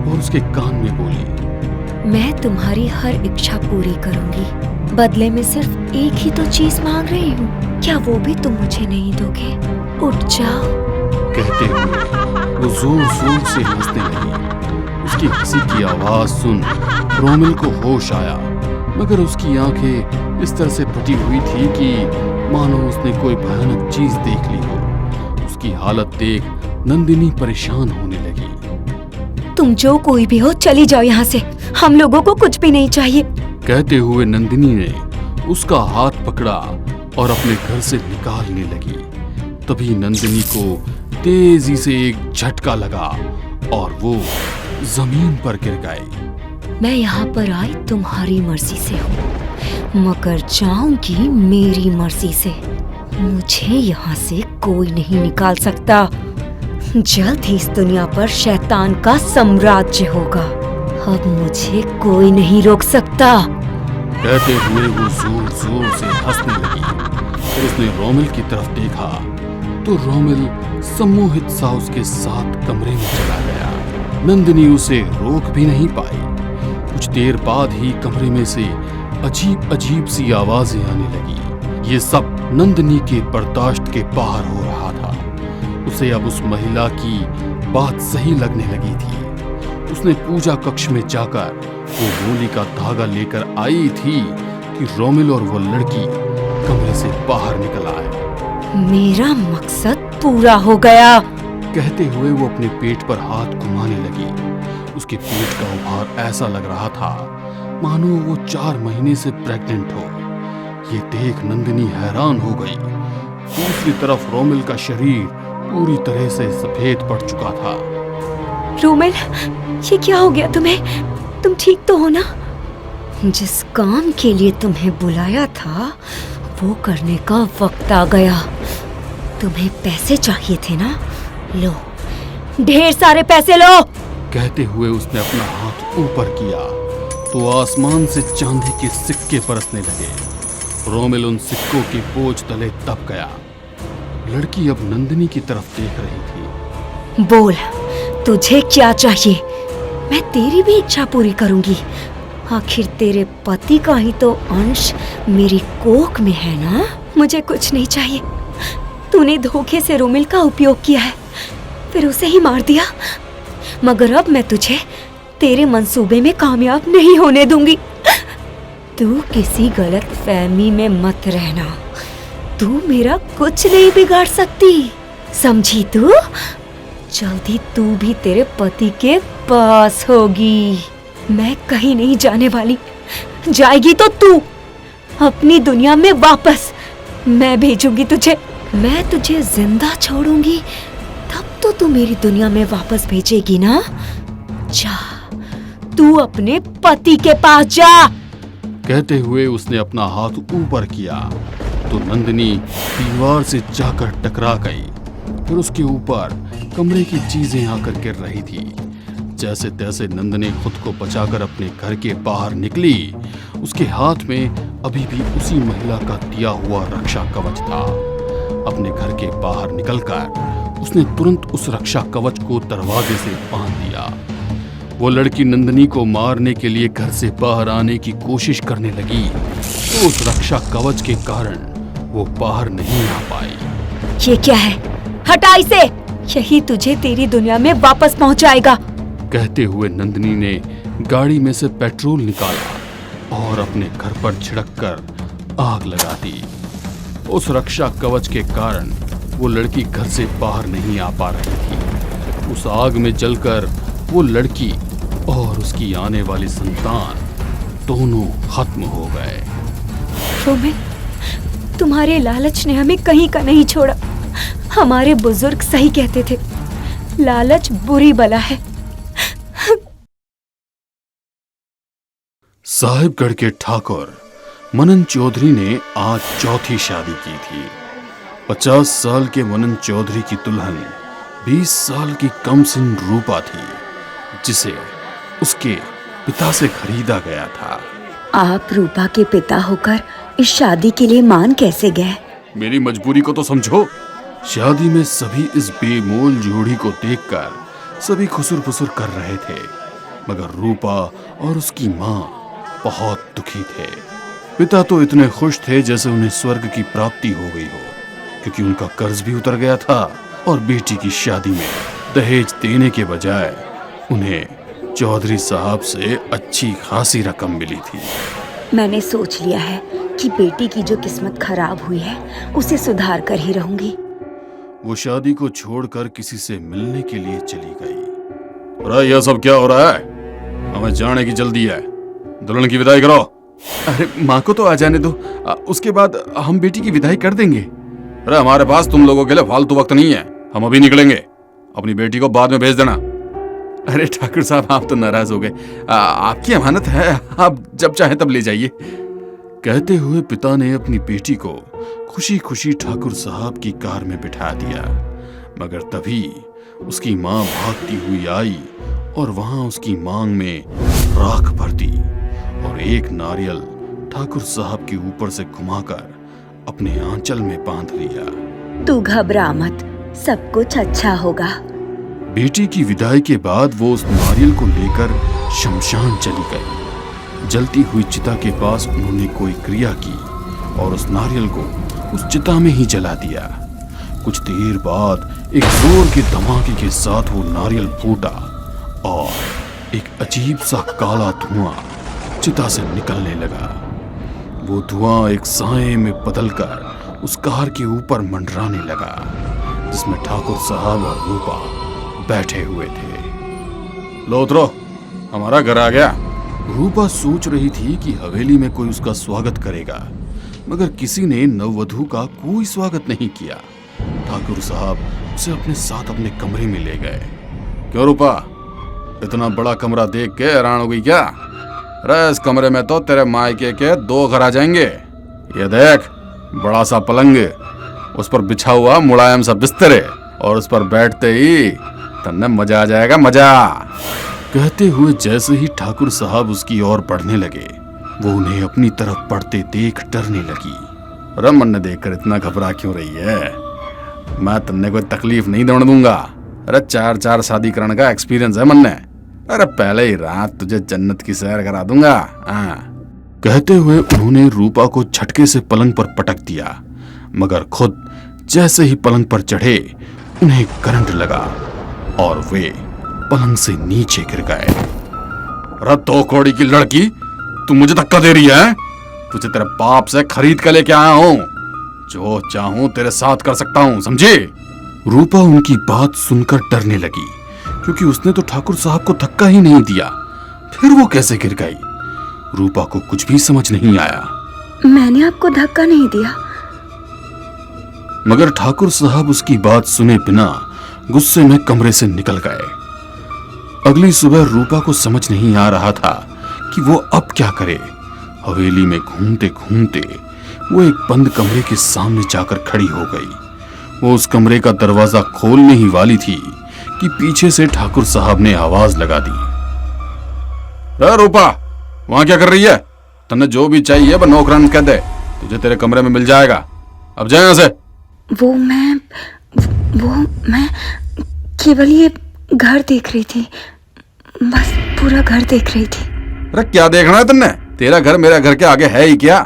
और उसके कान में बोली, मैं तुम्हारी हर इच्छा पूरी करूंगी। बदले में सिर्फ एक ही तो चीज मांग रही हूँ। क्या वो भी तुम मुझे नहीं दोगे? उठ जाओ। कहते हुए वो जोर जोर से हंसने लगी। उसकी हंसी की आवाज सुन रोमिल को होश आया, मगर उसकी आंखें इस तरह से फटी हुई थी कि मानो उसने कोई भयानक चीज देख ली हो। उसकी हालत देख नंदिनी परेशान होने लगी। तुम जो कोई भी हो चली जाओ यहाँ से, हम लोगों को कुछ भी नहीं चाहिए। कहते हुए नंदिनी ने उसका हाथ पकड़ा और अपने घर से निकालने लगी। तभी नंदिनी को तेजी से एक झटका लगा और वो जमीन पर गिर गई। मैं यहाँ पर आई तुम्हारी मर्जी से हूँ, मगर जाऊंगी मेरी मर्जी से। मुझे यहाँ से कोई नहीं निकाल सकता। जल्द ही इस दुनिया पर शैतान का साम्राज्य होगा। अब मुझे कोई नहीं रोक सकता। कहते हुए वो जोर जोर से हंसने लगी और उसने रोमिल की तरफ देखा तो रोमिल सम्मोहित सा उसके साथ कमरे में चला गया। नंदिनी उसे रोक भी नहीं पाई। कुछ देर बाद ही कमरे में से अजीब अजीब सी आवाजें आने लगी। ये सब नंदिनी के बर्दाश्त के बाहर हो रहा था। उसे अब उस महिला की बात सही लगने लगी थी। उसने पूजा कक्ष में जाकर वो गोली का धागा लेकर आई थी कि रोमिल और वो लड़की कमरे से बाहर निकल आए। मेरा मकसद पूरा हो गया। कहते हुए वो अपने पेट पर हाथ घुमाने लगी। उसके पेट का उभार ऐसा लग रहा था मानो वो 4 महीने से प्रेग्नेंट हो। ये देख नंदिनी हैरान हो गई। दूसरी तरफ रोमिल का शरीर पूरी तरह से सफेद पड़ चुका था। रोमिल, ये क्या हो गया तुम्हें? तुम ठीक तो हो ना? जिस काम के लिए तुम्हें बुलाया था वो करने का वक्त आ गया। तुम्हें पैसे चाहिए थे ना? लो, ढेर सारे पैसे लो। कहते हुए उसने अपना हाथ ऊपर किया तो आसमान से चांदी के सिक्के बरसने लगे। रोमिल उन सिक्कों के बोझ तले दब गया। लड़की अब नंदिनी की तरफ देख रही थी। बोल, तुझे क्या चाहिए? मैं तेरी भी इच्छा पूरी करूंगी। आखिर तेरे पति का ही तो अंश मेरी कोख में है ना? मुझे कुछ नहीं चाहिए। तूने धोखे से रोमिल का उपयोग किया है, फिर उसे ही मार दिया। मगर अब मैं तुझे तेरे मंसूबे में कामयाब नहीं होने दूंगी। तू किसी गलत फहमी में मत रहना। तू मेरा कुछ नहीं बिगाड़ सकती, समझी तू? जल्दी तू भी तेरे पति के पास होगी। मैं कहीं नहीं जाने वाली। जाएगी तो तू अपनी दुनिया में वापस। मैं भेजूंगी तुझे। मैं तुझे जिंदा छोड़ूंगी तब तो तू मेरी दुनिया में वापस भेजेगी ना? जा, तू अपने पति के पास जा। कहते हुए उसने अपना हाथ ऊपर किया तो नंदिनी दीवार से जाकर टकरा गई। फिर उसके ऊपर कमरे की चीजें आकर गिर रही थी। जैसे तैसे नंदिनी खुद को बचाकर अपने घर के बाहर निकली। उसके हाथ में अभी भी उसी महिला का दिया हुआ रक्षा कवच था। अपने घर के बाहर निकलकर उसने तुरंत उस रक्षा कवच को दरवाजे से बांध दिया। वो लड़की नंदिनी को मारने के लिए घर से बाहर आने की कोशिश करने लगी तो उस रक्षा कवच के कारण वो बाहर नहीं आ पाई। ये क्या है? हटा इसे। यही तुझे तेरी दुनिया में वापस पहुंचाएगा। कहते हुए नंदिनी ने गाड़ी में से पेट्रोल निकाला और अपने घर पर छिड़ककर आग लगा दी। उस रक्षा कवच के कारण वो लड़की घर से बाहर नहीं आ पा रही थी। उस आग में जलकर वो लड़की और उसकी आने वाली संतान दोनों खत्म हो गए। रोमिल, तुम्हारे लालच ने हमें कहीं का नहीं छोड़ा। हमारे बुजुर्ग सही कहते थे, लालच बुरी बला है। साहिबगढ़ के ठाकुर मनन चौधरी ने आज चौथी शादी की थी। 50 साल के मनन चौधरी की दुल्हन 20 साल की कमसिन रूपा थी, जिसे उसके पिता से खरीदा गया था। आप रूपा के पिता होकर इस शादी के लिए मान कैसे गए? मेरी मजबूरी को तो समझो। शादी में सभी इस बेमोल जोड़ी को देखकर सभी खुसुर फुसुर कर रहे थे, मगर रूपा और उसकी माँ बहुत दुखी थे। पिता तो इतने खुश थे जैसे उन्हें स्वर्ग की प्राप्ति हो गई हो, क्योंकि उनका कर्ज भी उतर गया था और बेटी की शादी में दहेज देने के बजाय उन्हें चौधरी साहब से अच्छी खासी रकम मिली थी। मैंने सोच लिया है कि बेटी की जो किस्मत खराब हुई है उसे सुधार कर ही रहूंगी। वो शादी को छोड़कर किसी से मिलने के लिए चली गई। अरे यह सब क्या हो रहा है? हमें जाने की जल्दी है, दुल्हन की विदाई करो। अरे माँ को तो आ जाने दो, उसके बाद हम बेटी की विदाई कर देंगे। अरे हमारे पास तुम लोगों के लिए फालतू वक्त नहीं है, हम अभी निकलेंगे, अपनी बेटी को बाद में भेज देना। अरे ठाकुर साहब आप तो नाराज हो गए, आपकी अमानत है, आप जब चाहे तब ले जाइए। कहते हुए पिता ने अपनी बेटी को खुशी खुशी ठाकुर साहब की कार में बिठा दिया। मगर तभी उसकी माँ भागती हुई आई और वहां उसकी मांग में राख भर दी और एक नारियल ठाकुर साहब के ऊपर से घुमाकर अपने आंचल में बांध लिया। तू घबरा मत, सब कुछ अच्छा होगा। बेटी की विदाई के बाद वो उस नारियल को लेकर शमशान चली गई। जलती हुई चिता के पास उन्होंने कोई क्रिया की और उस नारियल को उस चिता में ही जला दिया। कुछ देर बाद एक जोर के धमाके के साथ वो नारियल फूटा और एक अजीब सा काला धुआं चिता से निकलने लगा। वो धुआं एक साए में बदलकर उस कार के ऊपर मंडराने लगा, जिसमें ठाकुर साहब और रूपा बैठे हुए थे। लो उतरो, हमारा घर आ गया। रूपा सोच रही थी कि हवेली में कोई उसका स्वागत करेगा, मगर किसी ने नववधू का कोई स्वागत नहीं किया। ठाकुर साहब उसे अपने साथ अपने कमरे में ले गए। क्यों रूपा, इतना बड़ा कमरा देख के हैरान हो गई क्या? अरे इस कमरे में तो तेरे मायके के 2 घर आ जाएंगे। ये देख, बड़ा सा पलंग, उस पर बिछा हुआ मुलायम सा बिस्तर और उस पर बैठते ही तन्ने मजा आ जाएगा, मजा। कहते हुए जैसे ही ठाकुर साहब उसकी ओर बढ़ने लगे, वो उन्हें अपनी तरफ बढ़ते देख डरने लगी। अरे मन देखकर इतना घबरा क्यों रही है? मैं तन्ने कोई तकलीफ नहीं देने दूंगा। अरे 4 शादी करने का एक्सपीरियंस है मन ने। अरे पहले ही रात तुझे जन्नत की सैर करा दूंगा। कहते हुए उन्होंने रूपा को झटके से पलंग पर पटक दिया, मगर खुद जैसे ही पलंग पर चढ़े उन्हें करंट लगा और वे पलंग से नीचे गिर गए। अरे 2 कौड़ी की लड़की, तू मुझे धक्का दे रही है? तुझे तेरे बाप से खरीद कर लेके आया हूं, जो चाहूं तेरे साथ कर सकता हूं, समझी? रूपा उनकी बात सुनकर डरने लगी, क्योंकि उसने तो ठाकुर साहब को धक्का ही नहीं दिया, फिर वो कैसे गिर गई? रूपा को कुछ भी समझ नहीं आया। मैंने आपको धक्का नहीं दिया। मगर ठाकुर साहब उसकी बात सुने बिना गुस्से में कमरे से निकल गए। अगली सुबह रूपा को समझ नहीं आ रहा था कि वो अब क्या करे। हवेली में घूमते घूमते वो एक बंद कमरे के सामने जाकर खड़ी हो गई। वो उस कमरे का दरवाजा खोलने ही वाली थी कि पीछे से ठाकुर साहब ने आवाज लगा दी। अरे रूपा, वहां क्या कर रही है? तन्ने जो भी चाहिए वो नौकरान कह दे, तुझे तेरे कमरे में मिल जाएगा। अब जाए यहां से। वो मैं केवल ये घर देख रही थी, बस पूरा घर देख रही थी। अरे क्या देखना है तुमने? तेरा घर मेरा घर के आगे है ही क्या?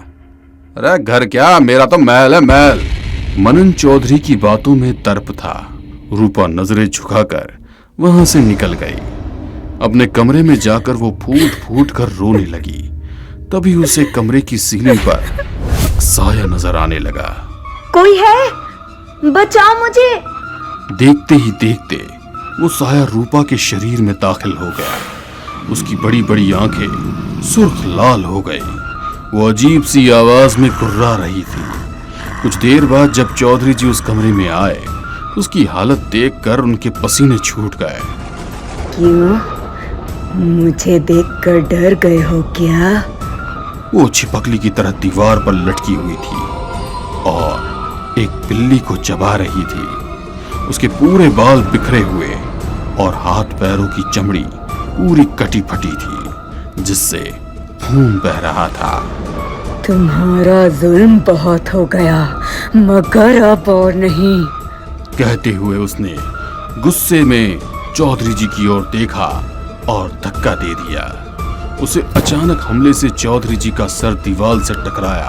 अरे घर क्या, मेरा तो महल है, महल। मनन चौधरी की बातों में तर्क था। रूपा नजरें झुकाकर वहां से निकल गई। अपने कमरे में जाकर वो फूट फूट कर रोने लगी। तभी उसे कमरे की सीलिंग पर साया नजर आने लगा। कोई है, बचाओ मुझे। देखते ही देखते वो साया रूपा के शरीर में दाखिल हो गया। उसकी बड़ी बड़ी आंखें सुर्ख लाल हो गई। वो अजीब सी आवाज में कुर्रा रही थी। कुछ देर बाद जब चौधरी जी उस कमरे में आए तो उसकी हालत देखकर उनके पसीने छूट गए। क्यों, मुझे देखकर डर गए हो क्या? वो छिपकली की तरह दीवार पर लटकी हुई थी और एक बिल्ली को चबा रही थी। उसके पूरे बाल बिखरे हुए और हाथ पैरों की चमड़ी पूरी कटी फटी थी, जिससे खून बह रहा था। तुम्हारा जुल्म बहुत हो गया, मगर अब और नहीं। कहते हुए उसने गुस्से में चौधरी जी की ओर देखा और धक्का दे दिया। उसे अचानक हमले से चौधरी जी का सर दीवार से टकराया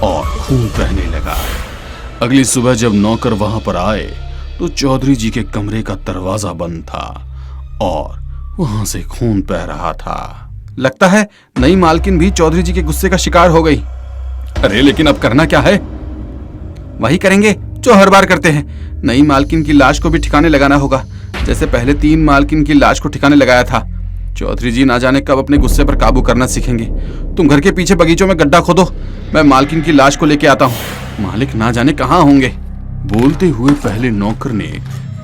और खून बहने लगा। अगली सुबह जब नौकर वहां पर आए तो चौधरी जी के कमरे का दरवाजा बंद था और वहां से खून बह रहा था। लगता है नई मालकिन भी चौधरी जी के गुस्से का शिकार हो गई। अरे लेकिन अब करना क्या है? वही करेंगे जो हर बार करते हैं, नई मालकिन की लाश को भी ठिकाने लगाना होगा। जैसे पहले 3 मालकिन की लाश को ठिकाने लगाया था। चौधरी जी ना जाने कब अपने गुस्से पर काबू करना सीखेंगे। तुम घर के पीछे बगीचों में गड्ढा खोदो, मैं मालकिन की लाश को लेके आता हूँ। मालिक ना जाने कहाँ होंगे। बोलते हुए पहले नौकर ने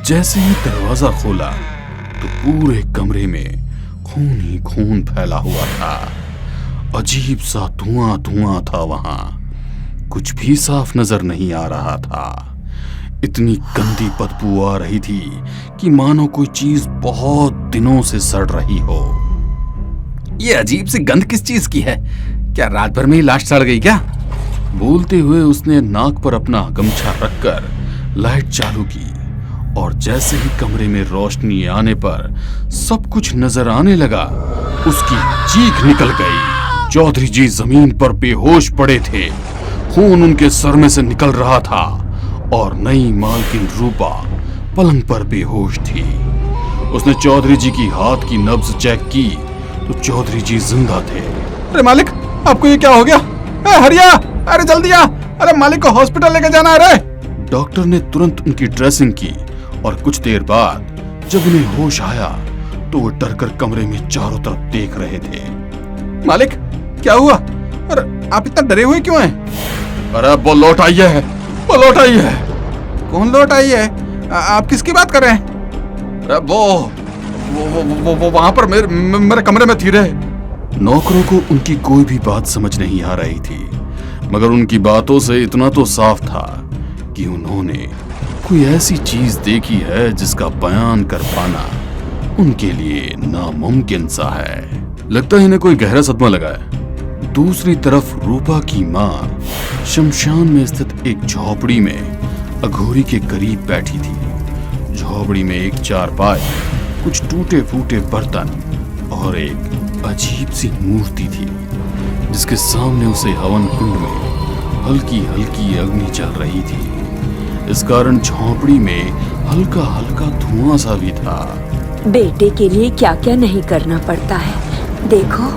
जैसे ही दरवाजा खोला तो पूरे कमरे में खून ही खून फैला हुआ था। अजीब सा धुआं धुआं था वहां, कुछ भी साफ नजर नहीं आ रहा था। इतनी गंदी बदबू आ रही थी कि मानो कोई चीज बहुत दिनों से सड़ रही हो। ये अजीब सी गंध किस चीज की है? क्या रात भर में ही लाश सड़ गई क्या? बोलते हुए उसने नाक पर अपना गमछा रखकर लाइट चालू की और जैसे ही कमरे में रोशनी आने पर सब कुछ नजर आने लगा, उसकी चीख निकल गई। चौधरी जी जमीन पर बेहोश पड़े थे, खून उनके सर में से निकल रहा था और नई मालकिन रूपा पलंग पर बेहोश थी। उसने चौधरी जी की हाथ की नब्ज चेक की तो चौधरी जी जिंदा थे। अरे मालिक, आपको ये क्या हो गया? हरिया, अरे जल्दी आ, अरे मालिक को हॉस्पिटल लेके जाना है रे। डॉक्टर ने तुरंत उनकी ड्रेसिंग की और कुछ देर बाद जब उन्हें होश आया तो वो डरकर कमरे में चारों तरफ देख रहे थे। मालिक, क्या हुआ? अरे आप इतना डरे हुए क्यों हैं? अरे वो लौट आई है, वो लौट आई है। कौन लौट आई है? आप किसकी बात कर रहे हैं? अरे वो वहां पर मेरे कमरे में थी रे। नौकरों को उनकी कोई भी बात समझ नहीं आ रही थी, मगर उनकी बातों से इतना तो साफ था कि उन्होंने कोई ऐसी चीज देखी है जिसका बयान कर पाना उनके लिए नामुमकिन सा है। लगता है इन्हें कोई गहरा सदमा लगा है। दूसरी तरफ रूपा की माँ शमशान में स्थित एक झोपड़ी में अघोरी के करीब बैठी थी। झोपड़ी में एक चारपाई, कुछ टूटे फूटे बर्तन और एक अजीब सी मूर्ति थी जिसके सामने उसे हवन कुंड में हल्की हल्की अग्नि जल रही थी। इस कारण झोपड़ी में हल्का हल्का धुआं सा भी था। बेटे के लिए क्या क्या नहीं करना पड़ता है। देखो,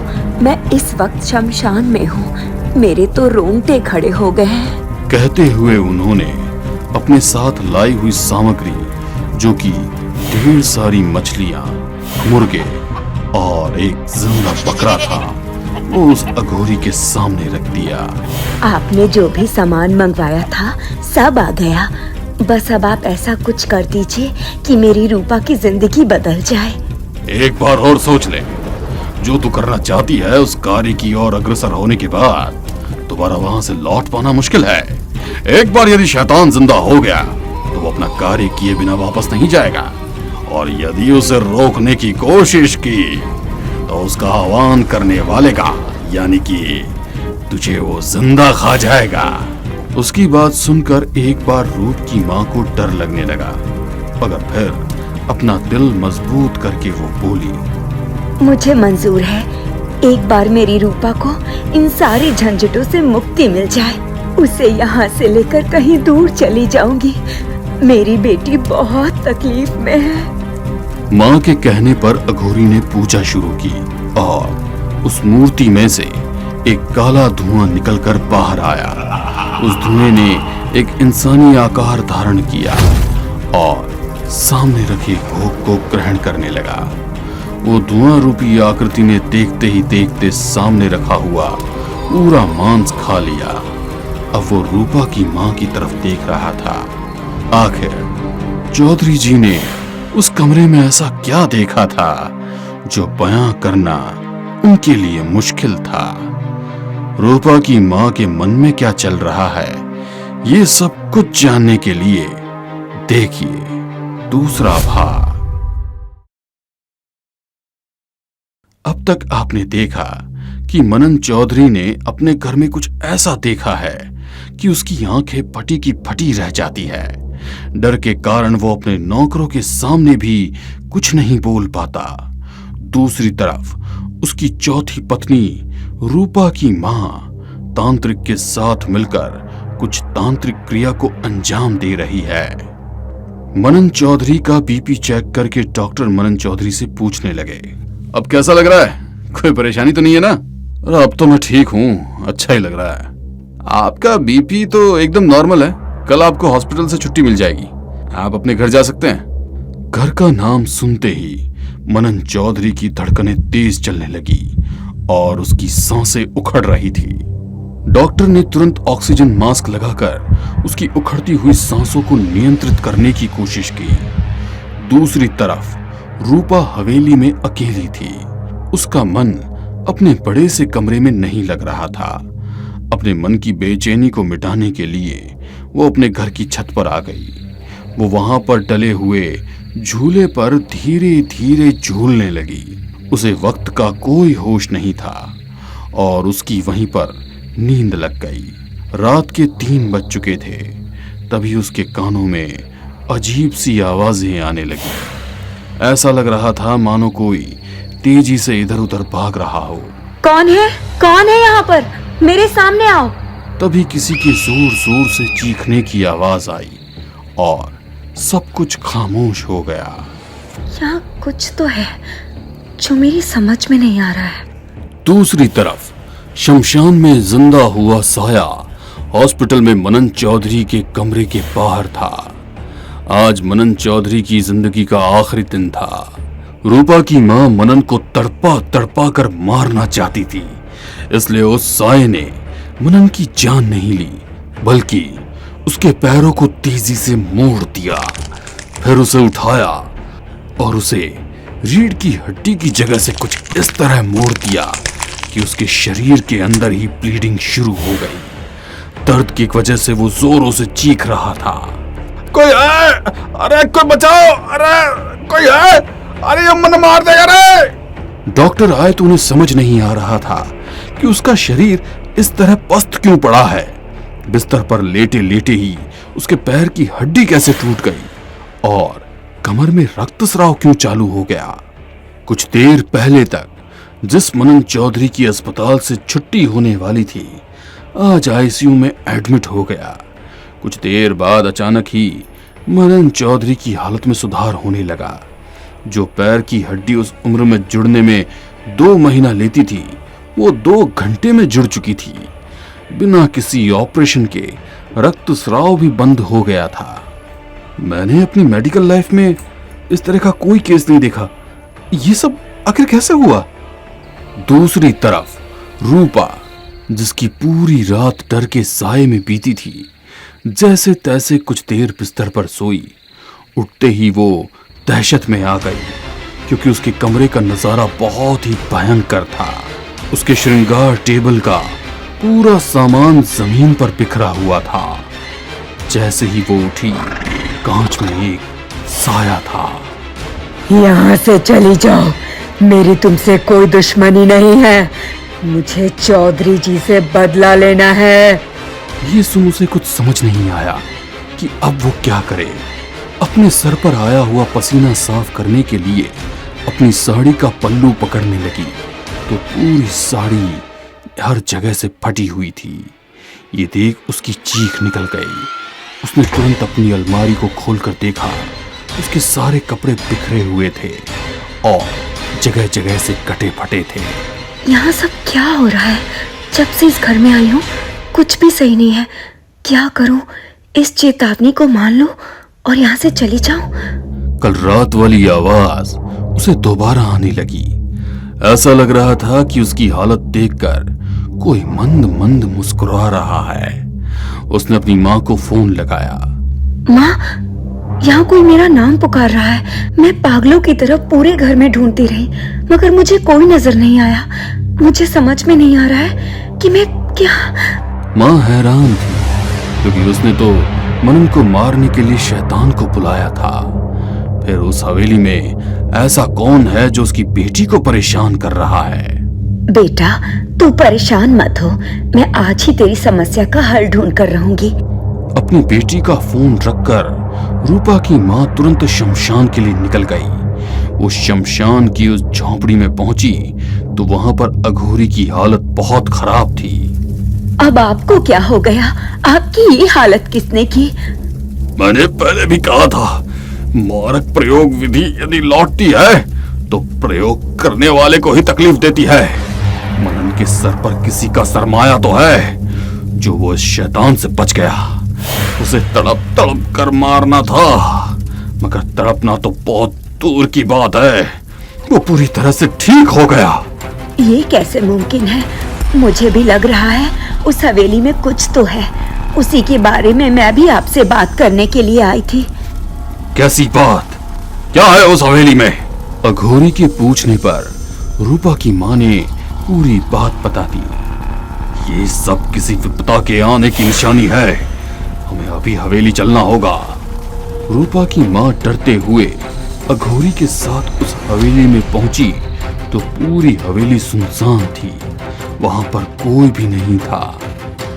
मैं इस वक्त शमशान में हूँ, मेरे तो रोंगटे खड़े हो गए हैं। कहते हुए उन्होंने अपने साथ लाई हुई सामग्री, जो कि ढेर सारी मछलियाँ, मुर्गे और एक जिंदा बकरा था, वो उस अघोरी के सामने रख दिया। आपने जो भी सामान मंगवाया था सब आ गया। बस अब आप ऐसा कुछ कर दीजिए कि मेरी रूपा की जिंदगी बदल जाए। एक बार और सोच ले, जो तू करना चाहती है उस कार्य की ओर अग्रसर होने के बाद दोबारा वहां से लौट पाना मुश्किल है। एक बार यदि शैतान जिंदा हो गया तो वो अपना कार्य किए बिना वापस नहीं जाएगा, और यदि उसे रोकने की कोशिश की तो उसका आह्वान करने वाले का, यानी कि तुझे वो जिंदा खा जाएगा। उसकी बात सुनकर एक बार रूप की माँ को डर लगने लगा, मगर फिर अपना दिल मजबूत करके वो बोली, मुझे मंजूर है, एक बार मेरी रूपा को इन सारी झंझटों से मुक्ति मिल जाए। उसे यहाँ से लेकर कहीं दूर चली जाऊंगी। मेरी बेटी बहुत तकलीफ में है। माँ के कहने पर अघोरी ने पूजा शुरू की और उस मूर्ति में से एक काला धुआं निकलकर बाहर आया। उस धुएं ने एक इंसानी आकार धारण किया और सामने रखे भोग को ग्रहण करने लगा। वो धुआं रूपी आकृति ने देखते ही देखते सामने रखा हुआ पूरा मांस खा लिया। अब वो रूपा की माँ की तरफ देख रहा था। आखिर चौधरी जी ने उस कमरे में ऐसा क्या देखा था जो बयां करना उनके लिए मुश्किल था। रूपा की माँ के मन में क्या चल रहा है, ये सब कुछ जानने के लिए देखिए दूसरा भाग। अब तक आपने देखा कि मनन चौधरी ने अपने घर में कुछ ऐसा देखा है कि उसकी आंखें फटी की फटी रह जाती है। डर के कारण वो अपने नौकरों के सामने भी कुछ नहीं बोल पाता। दूसरी तरफ उसकी चौथी पत्नी रूपा की मां तांत्रिक के साथ मिलकर कुछ तांत्रिक क्रिया को अंजाम दे रही है। मनन चौधरी का बीपी चेक करके डॉक्टर मनन चौधरी से पूछने लगे, अब कैसा लग रहा है? कोई परेशानी तो नहीं है ना? अरे अब तो मैं ठीक हूँ, अच्छा ही लग रहा है। आपका बीपी तो एकदम नॉर्मल है, कल आपको हॉस्पिटल से छुट्टी मिल जाएगी, आप अपने घर जा सकते हैं। घर का नाम सुनते ही मनन चौधरी की धड़कनें तेज चलने लगी और उसकी सांसें उखड़ रही थी। डॉक्टर ने तुरंत ऑक्सीजन मास्क लगाकर उसकी उखड़ती हुई सांसों को नियंत्रित करने की कोशिश की। दूसरी तरफ रूपा हवेली में अकेली थी। उसका मन अपने बड़े से कमरे में नहीं लग रहा था। अपने मन की बेचैनी को मिटाने के लिए वो अपने घर की छत पर आ गई। वो वहां पर डले हुए झूले पर धीरे धीरे झूलने लगी। उसे वक्त का कोई होश नहीं था और उसकी वहीं पर नींद लग गई। रात के 3 बज चुके थे। तभी उसके कानों में अजीब सी आवाजें आने लगी। ऐसा लग रहा था मानो कोई तेजी से इधर उधर भाग रहा हो। कौन है यहाँ पर? मेरे सामने आओ। तभी किसी के जोर जोर से चीखने की आवाज आई और सब कुछ खामोश हो गया। यहाँ कुछ तो है जो मेरी समझ में नहीं आ रहा है। दूसरी तरफ शमशान में जिंदा हुआ साया हॉस्पिटल में मनन चौधरी के कमरे के बाहर था। आज मनन चौधरी की जिंदगी का आखिरी दिन था। रूपा की मां मनन को तड़पा तड़पा कर मारना चाहती थी, इसलिए उस साये ने मनन की जान नहीं ली, बल्कि उसके पैरों को तेजी से मोड़ दिया। फिर उसे उठाया और उसे रीढ़ की हड्डी की जगह से कुछ इस तरह मोड़ दिया कि उसके शरीर के अंदर ही ब्लीडिंग शुरू हो गई। दर्द की वजह से वो जोरों से चीख रहा था, कोई है? अरे कोई बचाओ! अरे कोई है? अरे ये मन मार देगा रे! डॉक्टर आए तो उन्हें समझ नहीं आ रहा था कि उसका शरीर इस तरह पस्त क्यों पड़ा है। बिस्तर पर लेटे लेटे ही उसके पैर की हड्डी कैसे टूट गई और कमर में रक्तस्राव क्यों चालू हो गया। कुछ देर पहले तक जिस मनन चौधरी की अस्पताल से छुट्टी होने वाली थी, आज आईसीयू में एडमिट हो गया। कुछ देर बाद अचानक ही मनन चौधरी की हालत में सुधार होने लगा। जो पैर की हड्डी उस उम्र में जुड़ने में 2 महीना लेती थी, वो 2 घंटे में जुड़ चुकी थी। बिना किसी ऑपरेशन के रक्तस्राव भी बंद हो गया था। मैंने अपनी मेडिकल लाइफ में इस तरह का कोई केस नहीं देखा। ये सब आखिर कैसे हुआ? दूसरी तरफ रूपा, जिसकी पूरी रात डर के साए में बीती थी, जैसे तैसे कुछ देर बिस्तर पर सोई। उठते ही वो दहशत में आ गई, क्योंकि उसके कमरे का नजारा बहुत ही भयंकर था। उसके श्रृंगार टेबल का पूरा सामान जमीन पर बिखरा हुआ था। जैसे ही वो उठी, कांच में एक साया था। यहाँ से चली जाओ, मेरी तुमसे कोई दुश्मनी नहीं है। मुझे चौधरी जी से बदला लेना है। ये सुन उसे कुछ समझ नहीं आया कि अब वो क्या करे। अपने सर पर आया हुआ पसीना साफ करने के लिए अपनी साड़ी का पल्लू पकड़ने लगी तो पूरी साड़ी हर जगह से फटी हुई थी। ये देख उसकी चीख निकल गई। उसने तुरंत अपनी अलमारी को खोलकर देखा। उसके सारे कपड़े बिखरे हुए थे और जगह जगह से कटे फटे थे। यहाँ सब क्या हो रहा है? जब से इस घर में आई हूँ कुछ भी सही नहीं है। क्या करूँ? इस चेतावनी को मान लो और यहाँ से चली जाऊं? कल रात वाली आवाज उसे दोबारा आने लगी। ऐसा लग रहा था कि उसकी हालत देखकर कोई मंद मंद मुस्कुरा रहा है। उसने अपनी माँ को फोन लगाया। माँ, यहाँ कोई मेरा नाम पुकार रहा है। मैं पागलों की तरह पूरे घर में ढूंढती रही, मगर मुझे कोई नजर नहीं आया। मुझे समझ में नहीं आ रहा है कि मैं क्या। माँ हैरान थी, क्योंकि उसने तो मनन को मारने के लिए शैतान को बुलाया था। फिर उस हवेली में ऐसा कौन है जो उसकी बेटी को परेशान कर रहा है? बेटा, तू परेशान मत हो। मैं आज ही तेरी समस्या का हल ढूंढ कर रहूंगी। अपनी बेटी का फोन रखकर रूपा की माँ तुरंत शमशान के लिए निकल गई। वो शमशान की उस झोंपड़ी में पहुंची तो वहां पर अघोरी की हालत बहुत खराब थी। अब आपको क्या हो गया? आपकी ये हालत किसने की? मैंने पहले भी कहा था, मारक प्रयोग विधि यदि लौटती है तो प्रयोग करने वाले को ही तकलीफ देती है। मनन के सर पर किसी का सरमाया तो है जो वो इस शैतान से बच गया। उसे तड़प तड़प कर मारना था, मगर तड़पना तो बहुत दूर की बात है, वो पूरी तरह से ठीक हो गया। ये कैसे मुमकिन है? मुझे भी लग रहा है उस हवेली में कुछ तो है। उसी के बारे में मैं भी आपसे बात करने के लिए आई थी। कैसी बात? क्या है उस हवेली में? अघोरी के पूछने पर रूपा की माँ ने पूरी बात बता दी। ये सब किसी विपदा के आने की निशानी है, हमें अभी हवेली चलना होगा। रूपा की माँ डरते हुए अघोरी के साथ उस हवेली में पहुंची तो पूरी हवेली सुनसान थी, वहां पर कोई भी नहीं था।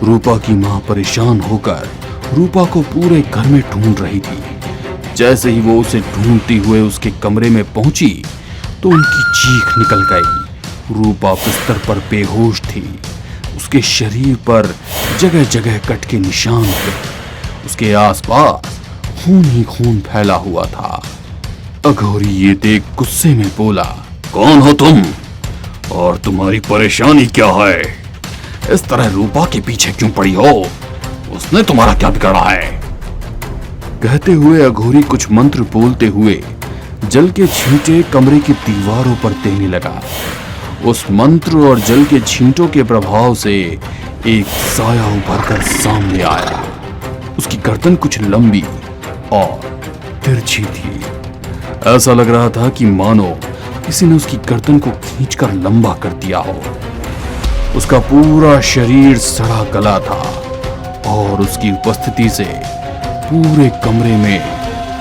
रूपा की माँ परेशान होकर रूपा को पूरे घर में ढूंढ रही थी। जैसे ही वो उसे ढूंढती हुए उसके कमरे में पहुंची तो उनकी चीख निकल गई। रूपा बिस्तर पर बेहोश थी, उसके शरीर पर जगह जगह कट के निशान थे, उसके आसपास खून ही खून फैला हुआ था। अघोरी ये देख गुस्से में बोला, कौन हो तुम और तुम्हारी परेशानी क्या है? इस तरह रूपा के पीछे क्यों पड़ी हो? उसने तुम्हारा क्या बिगाड़ा है? कहते हुए अघोरी कुछ मंत्र बोलते हुए जल के छींटे कमरे की दीवारों पर देने लगा। उस मंत्र और जल के छींटों के प्रभाव से एक साया उभरकर सामने आया। उसकी गर्दन कुछ लंबी और तिरछी थी। ऐसा लग रहा था कि मानो किसी ने उसकी गर्दन को खींचकर लंबा कर दिया हो। उसका पूरा शरीर सड़ा गला था और उसकी उपस्थिति से पूरे कमरे में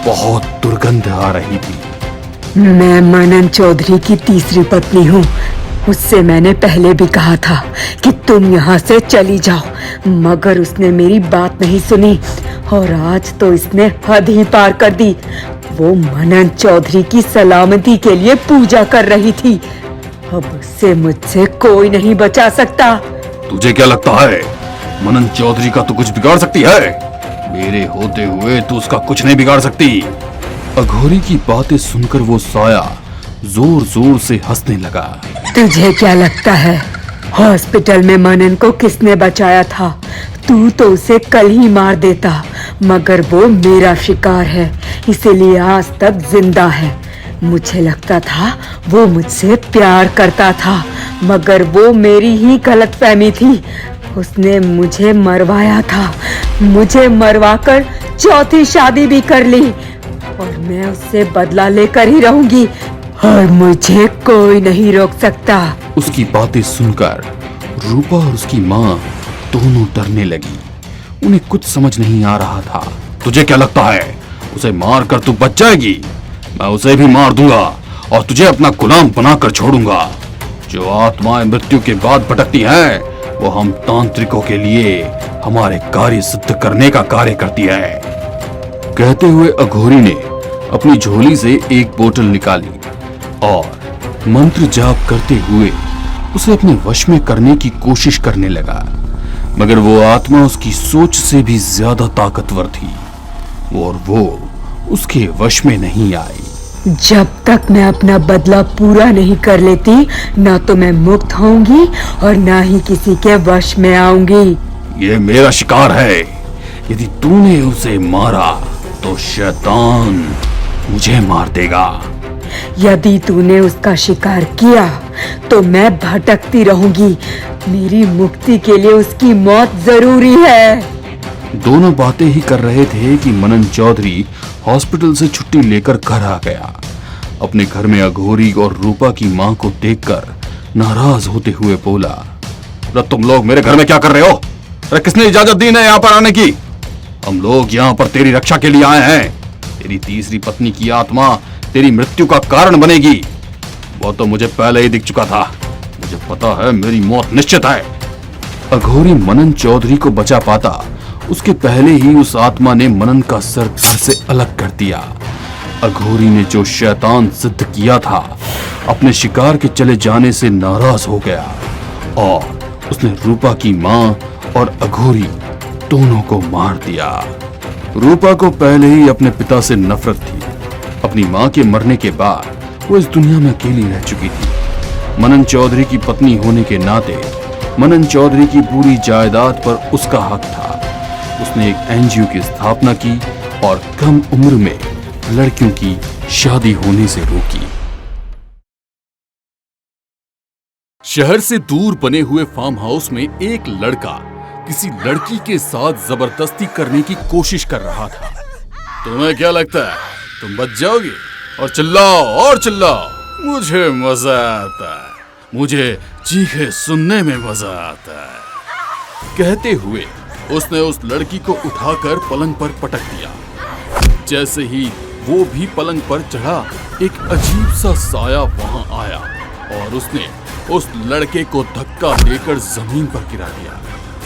बहुत दुर्गंध आ रही थी। मैं मनन चौधरी की तीसरी पत्नी हूँ। उससे मैंने पहले भी कहा था कि तुम यहाँ से चली जाओ, मगर उसने मेरी बात नहीं सुनी और आज तो इसने हद ही पार कर दी। वो मनन चौधरी की सलामती के लिए पूजा कर रही थी। अब उससे मुझसे कोई नहीं बचा सकता। तुझे क्या लगता है मनन चौधरी का तू कुछ बिगाड़ सकती है? मेरे होते हुए तू उसका कुछ नहीं बिगाड़ सकती। अघोरी की बातें सुनकर वो साया जोर जोर से हंसने लगा। तुझे क्या लगता है हॉस्पिटल में मनन को किसने बचाया था? तू तो उसे कल ही मार देता, मगर वो मेरा शिकार है, इसीलिए आज तक जिंदा है। मुझे लगता था वो मुझसे प्यार करता था, मगर वो मेरी ही गलतफहमी थी। उसने मुझे मरवाया था, मुझे मरवाकर चौथी शादी भी कर ली और मैं उससे बदला लेकर ही रहूंगी और मुझे कोई नहीं रोक सकता। उसकी बातें सुनकर रूपा और उसकी माँ दोनों डरने लगी। उन्हें कुछ समझ नहीं आ रहा था। तुझे क्या लगता है उसे मार कर तू बच जाएगी? मैं उसे भी मार दूंगा और तुझे अपना गुलाम बनाकर छोड़ूंगा। जो आत्माएं मृत्यु के बाद भटकती हैं, वो हम तांत्रिकों के लिए हमारे कार्य सिद्ध करने का कार्य करती है। कहते हुए अघोरी ने अपनी झोली से एक बोतल निकाली और मंत्र जाप करते हुए उसे अपने वश में करने की कोशिश करने लगा, मगर वो आत्मा उसकी सोच से भी ज्यादा ताकतवर थी और वो उसके वश में नहीं आई। जब तक मैं अपना बदला पूरा नहीं कर लेती, ना तो मैं मुक्त होंगी और ना ही किसी के वश में आऊंगी। ये मेरा शिकार है, यदि तूने उसे मारा तो शैतान मुझे मार देगा। यदि तूने उसका शिकार किया तो मैं भटकती रहूंगी। मेरी मुक्ति के लिए उसकी मौत जरूरी है। दोनों बातें ही कर रहे थे कि मनन चौधरी हॉस्पिटल से छुट्टी लेकर घर आ गया। अपने घर में अघोरी और रूपा की माँ को देखकर नाराज होते हुए बोला, तुम लोग मेरे घर में क्या कर रहे हो? अरे किसने इजाजत दी ना यहाँ पर आने की? हम लोग यहाँ पर तेरी रक्षा के लिए आए हैं। तेरी तीसरी पत्नी की आत्मा तेरी मृत्यु का कारण बनेगी। वो तो मुझे पहले ही दिख चुका था, मुझे पता है मेरी मौत निश्चित है। अघोरी मनन चौधरी को बचा पाता उसके पहले ही उस आत्मा ने मनन का सर घर से अलग कर दिया। अघोरी ने जो शैतान सिद्ध किया था, अपने शिकार के चले जाने से नाराज हो गया और उसने रूपा की माँ और अघोरी दोनों को मार दिया। रूपा को पहले ही अपने पिता से नफरत थी। अपनी माँ के मरने के बाद वो इस दुनिया में अकेली रह चुकी थी। मनन चौधरी की पत्नी होने के नाते मनन चौधरी की पूरी जायदाद पर उसका हक था। उसने एक एनजीओ की स्थापना की और कम उम्र में लड़कियों की शादी होने से रोकी। शहर से दूर बने हुए फार्म हाउस में एक लड़का किसी लड़की के साथ जबरदस्ती करने की कोशिश कर रहा था। तुम्हें क्या लगता है तुम बच जाओगे? और चिल्लाओ, मुझे मजा आता है, मुझे चीखे सुनने में मजा आता है। कहते हुए उसने उस लड़की को उठाकर पलंग पर पटक दिया। जैसे ही वो भी पलंग पर चढ़ा, एक अजीब सा साया वहां आया और उसने उस लड़के को धक्का देकर जमीन पर गिरा दिया।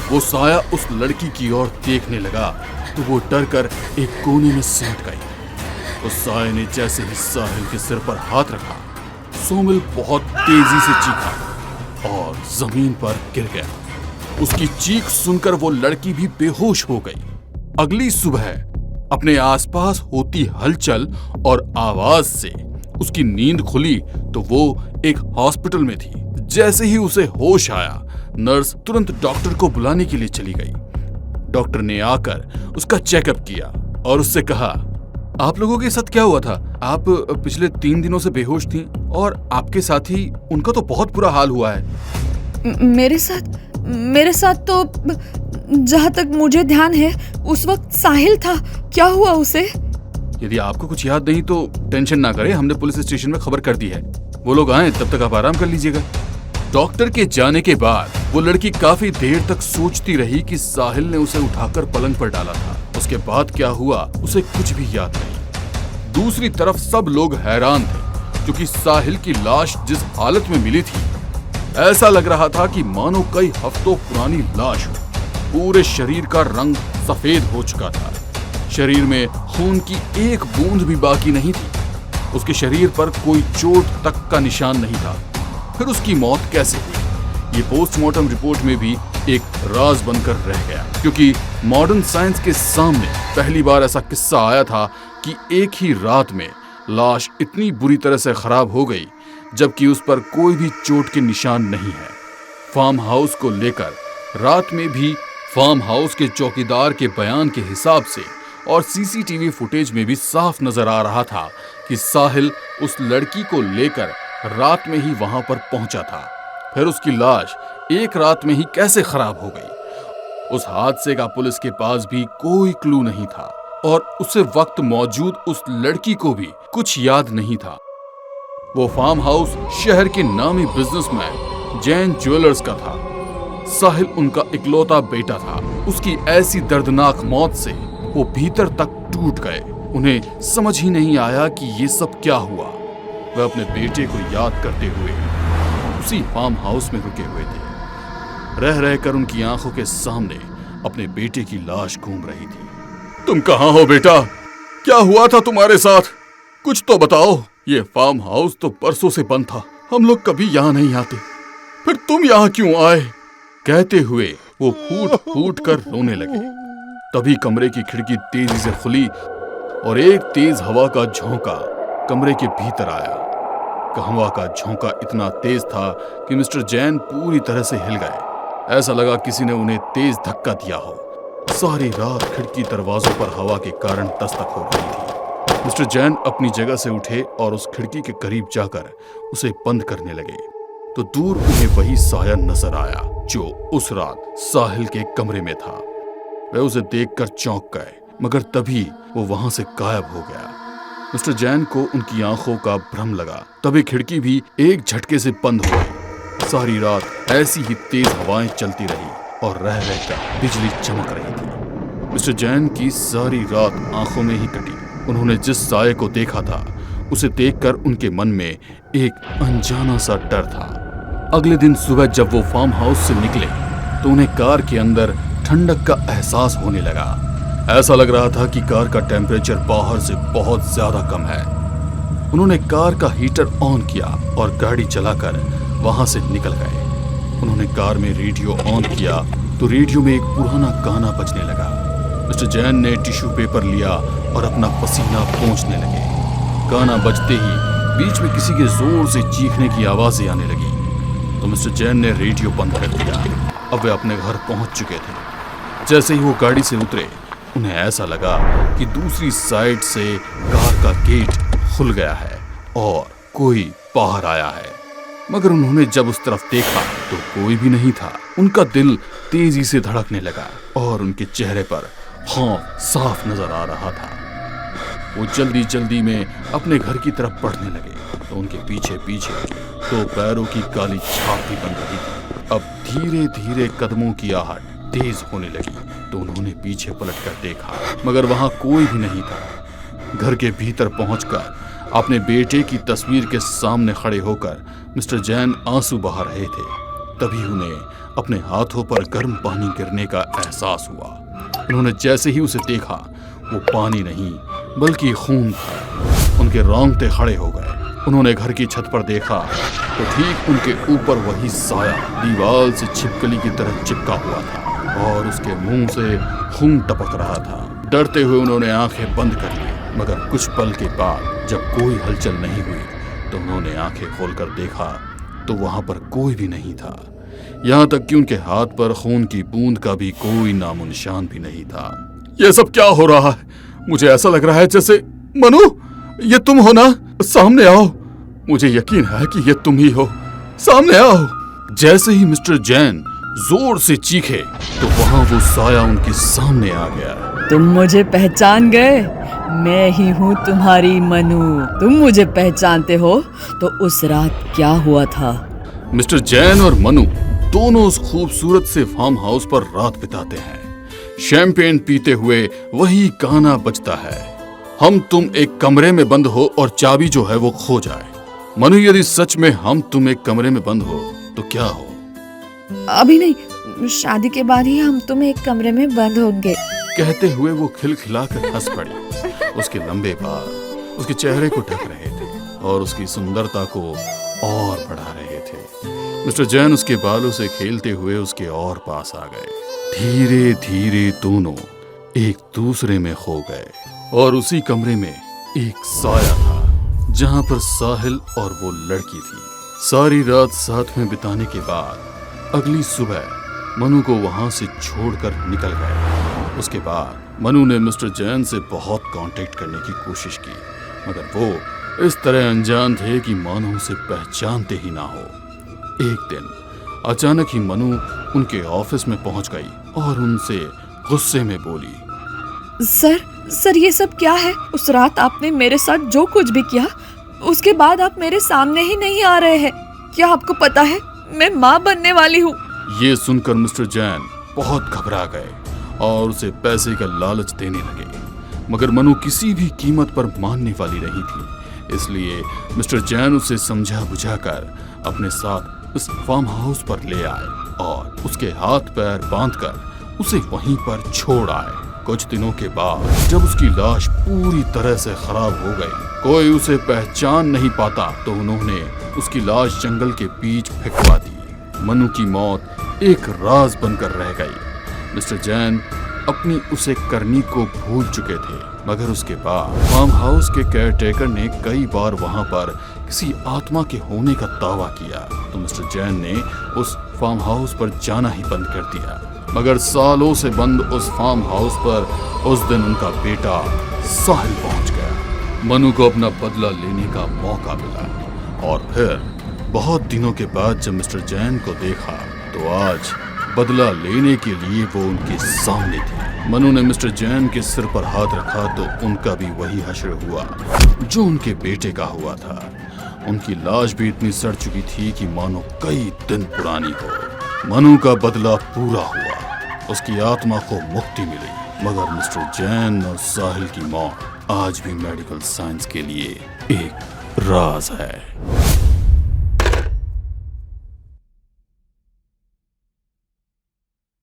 वो साया उस लड़की की ओर देखने लगा तो वो डर कर एक कोने में सिमट गई। उस साये ने जैसे ही साहिल के सिर पर हाथ रखा, सोमिल बहुत तेजी से चीखा और जमीन पर गिर गया। उसकी चीख सुनकर वो लड़की भी बेहोश हो गई। अगली सुबह अपने आसपास होती हलचल और आवाज से उसकी नींद खुली तो वो एक हॉस्पिटल में थी। जैसे ही उसे होश आया, नर्स तुरंत डॉक्टर को बुलाने के लिए चली गई। डॉक्टर ने आकर उसका चेकअप किया और उससे कहा, आप लोगों के साथ क्या हुआ था? आप पिछले 3 दिनों से बेहोश थी और आपके साथी, उनका तो बहुत बुरा हाल हुआ है। मेरे साथ तो जहाँ तक मुझे ध्यान है उस वक्त साहिल था। क्या हुआ उसे? यदि आपको कुछ याद नहीं तो टेंशन ना करें, हमने पुलिस स्टेशन में खबर कर दी है। वो लोग आए तब तक आप आराम कर लीजिएगा। डॉक्टर के जाने के बाद वो लड़की काफी देर तक सोचती रही कि साहिल ने उसे उठाकर पलंग पर डाला था। उसके बाद क्या हुआ उसे कुछ भी याद नहीं। दूसरी तरफ सब लोग हैरान थे क्योंकि साहिल की लाश जिस हालत में मिली थी, ऐसा लग रहा था कि मानो कई हफ्तों पुरानी लाश हो। पूरे शरीर का रंग सफेद हो चुका था। शरीर में खून की एक बूंद भी बाकी नहीं थी। उसके शरीर पर कोई चोट तक का निशान नहीं था। फिर उसकी मौत कैसे हुई, ये पोस्टमार्टम रिपोर्ट में भी एक राज बनकर रह गया, क्योंकि मॉडर्न साइंस के सामने पहली बार ऐसा किस्सा आया था कि एक ही रात में लाश इतनी बुरी तरह से खराब हो गई जबकि उस पर कोई भी चोट के निशान नहीं है। फार्म हाउस को लेकर रात में भी फार्म हाउस के चौकीदार के बयान के हिसाब से और सीसीटीवी फुटेज में भी साफ नजर आ रहा था कि साहिल उस लड़की को लेकर रात में ही वहां पर पहुंचा था। फिर उसकी लाश एक रात में ही कैसे खराब हो गई? उस हादसे का पुलिस के पास भी कोई क्लू नहीं था और उसे वक्त मौजूद उस लड़की को भी कुछ याद नहीं था। वो फार्म हाउस शहर के नामी बिजनेसमैन जैन ज्वेलर्स का था। साहिल उनका इकलौता बेटा था। उसकी ऐसी दर्दनाक मौत से वो भीतर तक टूट गए। उन्हें समझ ही नहीं आया कि ये सब क्या हुआ। वह अपने बेटे को याद करते हुए उसी फार्म हाउस में रुके हुए थे। रह रहकर उनकी आंखों के सामने अपने बेटे की लाश घूम रही थी। तुम कहाँ हो बेटा? क्या हुआ था तुम्हारे साथ? कुछ तो बताओ। ये फार्म हाउस तो परसों से बंद था, हम लोग कभी यहाँ नहीं आते, फिर तुम यहाँ क्यों आए? कहते हुए वो फूट फूट कर रोने लगे। तभी कमरे की खिड़की तेजी से खुली और एक तेज हवा का झोंका कमरे के भीतर आया। हवा का झोंका इतना तेज था कि मिस्टर जैन पूरी तरह से हिल गए। ऐसा लगा किसी ने उन्हें तेज धक्का दिया हो। सारी रात खिड़की दरवाजों पर हवा के कारण दस्तक हो रही थी। मिस्टर जैन अपनी जगह से उठे और उस खिड़की के करीब जाकर उसे बंद करने लगे तो दूर उन्हें वही साया नजर आया जो उस रात साहिल के कमरे में था। वे उसे देखकर चौंक गए, मगर तभी वो वहां से गायब हो गया। मिस्टर जैन को उनकी आंखों का भ्रम लगा। तभी खिड़की भी एक झटके से बंद हो गई। सारी रात ऐसी ही तेज हवाएं चलती रही और रह रहकर बिजली चमक रही थी। मिस्टर जैन की सारी रात आंखों में ही कटी। उन्होंने जिस साये को देखा था उसे देखकर उनके मन में एक अनजाना सा डर था। अगले दिन सुबह जब वो फार्म हाउस से निकले तो उन्हें कार के अंदर ठंडक का एहसास होने लगा। ऐसा लग रहा था कि कार का टेम्परेचर बाहर से बहुत ज्यादा कम है। उन्होंने कार का हीटर ऑन किया और गाड़ी चलाकर वहां से निकल गए। उन्होंने कार में रेडियो ऑन किया तो रेडियो में एक पुराना गाना बजने लगा। मिस्टर जैन ने टिश्यू पेपर लिया और अपना पसीना पोंछने लगे। गाना बजते ही बीच में किसी के जोर से चीखने की आवाजें आने लगी तो मिस्टर जैन ने रेडियो बंद कर दिया। अब वे अपने घर पहुंच चुके थे। जैसे ही वो गाड़ी से उतरे उन्हें ऐसा लगा कि दूसरी साइड से कार का गेट खुल गया है और कोई बाहर आया है। मगर उन्होंने जब उस तरफ देखा तो कोई भी नहीं था। उनका दिल तेजी से धड़कने लगा और उनके चेहरे पर खौफ साफ नजर आ रहा था। वो जल्दी जल्दी में अपने घर की तरफ बढ़ने लगे तो उनके पीछे पीछे दो पैरों की काली छाप भी बन रही थी। अब धीरे धीरे कदमों की आहट तेज होने लगी तो उन्होंने पीछे पलटकर देखा, मगर वहां कोई भी नहीं था। घर के भीतर पहुंचकर अपने बेटे की तस्वीर के सामने खड़े होकर मिस्टर जैन आंसू बहा रहे थे। तभी उन्हें अपने हाथों पर गर्म पानी गिरने का एहसास हुआ। उन्होंने जैसे ही उसे देखा, वो पानी नहीं बल्कि खून था। उनके रोंगटे खड़े हो गए। उन्होंने घर की छत पर देखा तो ठीक उनके ऊपर वही साया दीवार से छिपकली की तरह चिपका हुआ था और उसके मुंह से खून टपक रहा था। डरते हुए उन्होंने आंखें बंद कर ली, मगर कुछ पल के बाद जब कोई हलचल नहीं हुई तो उन्होंने आंखें खोलकर देखा तो वहां पर कोई भी नहीं था। यहाँ तक कि उनके हाथ पर खून की बूंद का भी कोई नामो निशान भी नहीं था। ये सब क्या हो रहा है? मुझे ऐसा लग रहा है जैसे मनु, ये तुम हो ना? सामने आओ, मुझे यकीन है कि ये तुम ही हो। सामने आओ। जैसे ही मिस्टर जैन जोर से चीखे तो वहां वो साया उनके सामने आ गया। तुम मुझे पहचान गए? मैं ही हूँ तुम्हारी मनु। तुम मुझे पहचानते हो तो उस रात क्या हुआ था? मिस्टर जैन और मनु दोनों उस खूबसूरत से फार्म हाउस पर रात बिताते हैं। शैंपेन पीते हुए वही गाना बजता है, हम तुम एक कमरे में बंद हो और चाबी जो है वो खो जाए। मनु, यदि सच में हम तुम एक कमरे में बंद हो तो क्या हो? अभी नहीं, शादी के बाद ही हम तुम्हें एक कमरे में बंद होंगे। कहते हुए वो खिलखिलाकर हंस पड़ी। उसके लंबे बाल उसके चेहरे को ढक रहे थे और उसकी सुंदरता को और बढ़ा रहे थे। मिस्टर जैन उसके बालों से खेलते हुए उसके और पास आ गए। धीरे धीरे दोनों एक दूसरे में खो गए और उसी कमरे में एक साया था जहां पर साहिल और वो लड़की थी। सारी रात साथ में बिताने के बाद अगली सुबह मनु को वहां से छोड़कर निकल गए। उसके बाद मनु ने मिस्टर जैन से बहुत कांटेक्ट करने की कोशिश की, मगर वो इस तरह अनजान थे कि मानो उसे पहचानते ही ना हो। एक दिन अचानक ही मनु उनके ऑफिस में पहुंच गई और उनसे गुस्से में बोली, सर ये सब क्या है? उस रात आपने मेरे साथ जो कुछ भी किया उसके बाद आप मेरे सामने ही नहीं आ रहे हैं। क्या आपको पता है मैं माँ बनने वाली हूँ? ये सुनकर मिस्टर जैन बहुत घबरा गए और उसे पैसे का लालच देने लगे, मगर मनु किसी भी कीमत पर मानने वाली नहीं थी। इसलिए मिस्टर जैन उसे समझा बुझाकर अपने साथ उस फार्म हाउस पर ले आए और उसके हाथ पैर बांधकर उसे वहीं पर छोड़ आए। कुछ दिनों के बाद जब उसकी लाश पूरी तरह से खराब हो गई, कोई उसे पहचान नहीं पाता, तो उन्होंने उसकी लाश जंगल के बीच फेंकवा दी। मनु की मौत एक राज बनकर रह गई। मिस्टर जैन अपनी उसे करनी को भूल चुके थे, मगर उसके बाद फार्म हाउस के केयरटेकर ने कई बार वहां पर किसी आत्मा के होने का दावा किया, तो मिस्टर जैन ने उस फार्म हाउस पर जाना ही बंद कर दिया। मगर सालों से बंद उस फार्म हाउस पर उस दिन उनका बेटा साहिल पहुंच गया। मनु को अपना बदला लेने का मौका मिला और फिर बहुत दिनों के बाद जब मिस्टर जैन को देखा तो आज बदला लेने के लिए वो उनके सामने थे। मनु ने मिस्टर जैन के सिर पर हाथ रखा तो उनका भी वही हश्र हुआ जो उनके बेटे का हुआ था। उनकी लाश भी इतनी सड़ चुकी थी कि मानो कई दिन पुरानी हो। मनु का बदला पूरा हुआ, उसकी आत्मा को मुक्ति मिली, मगर मिस्टर जैन और साहिल की मौत आज भी मेडिकल साइंस के लिए एक राज है।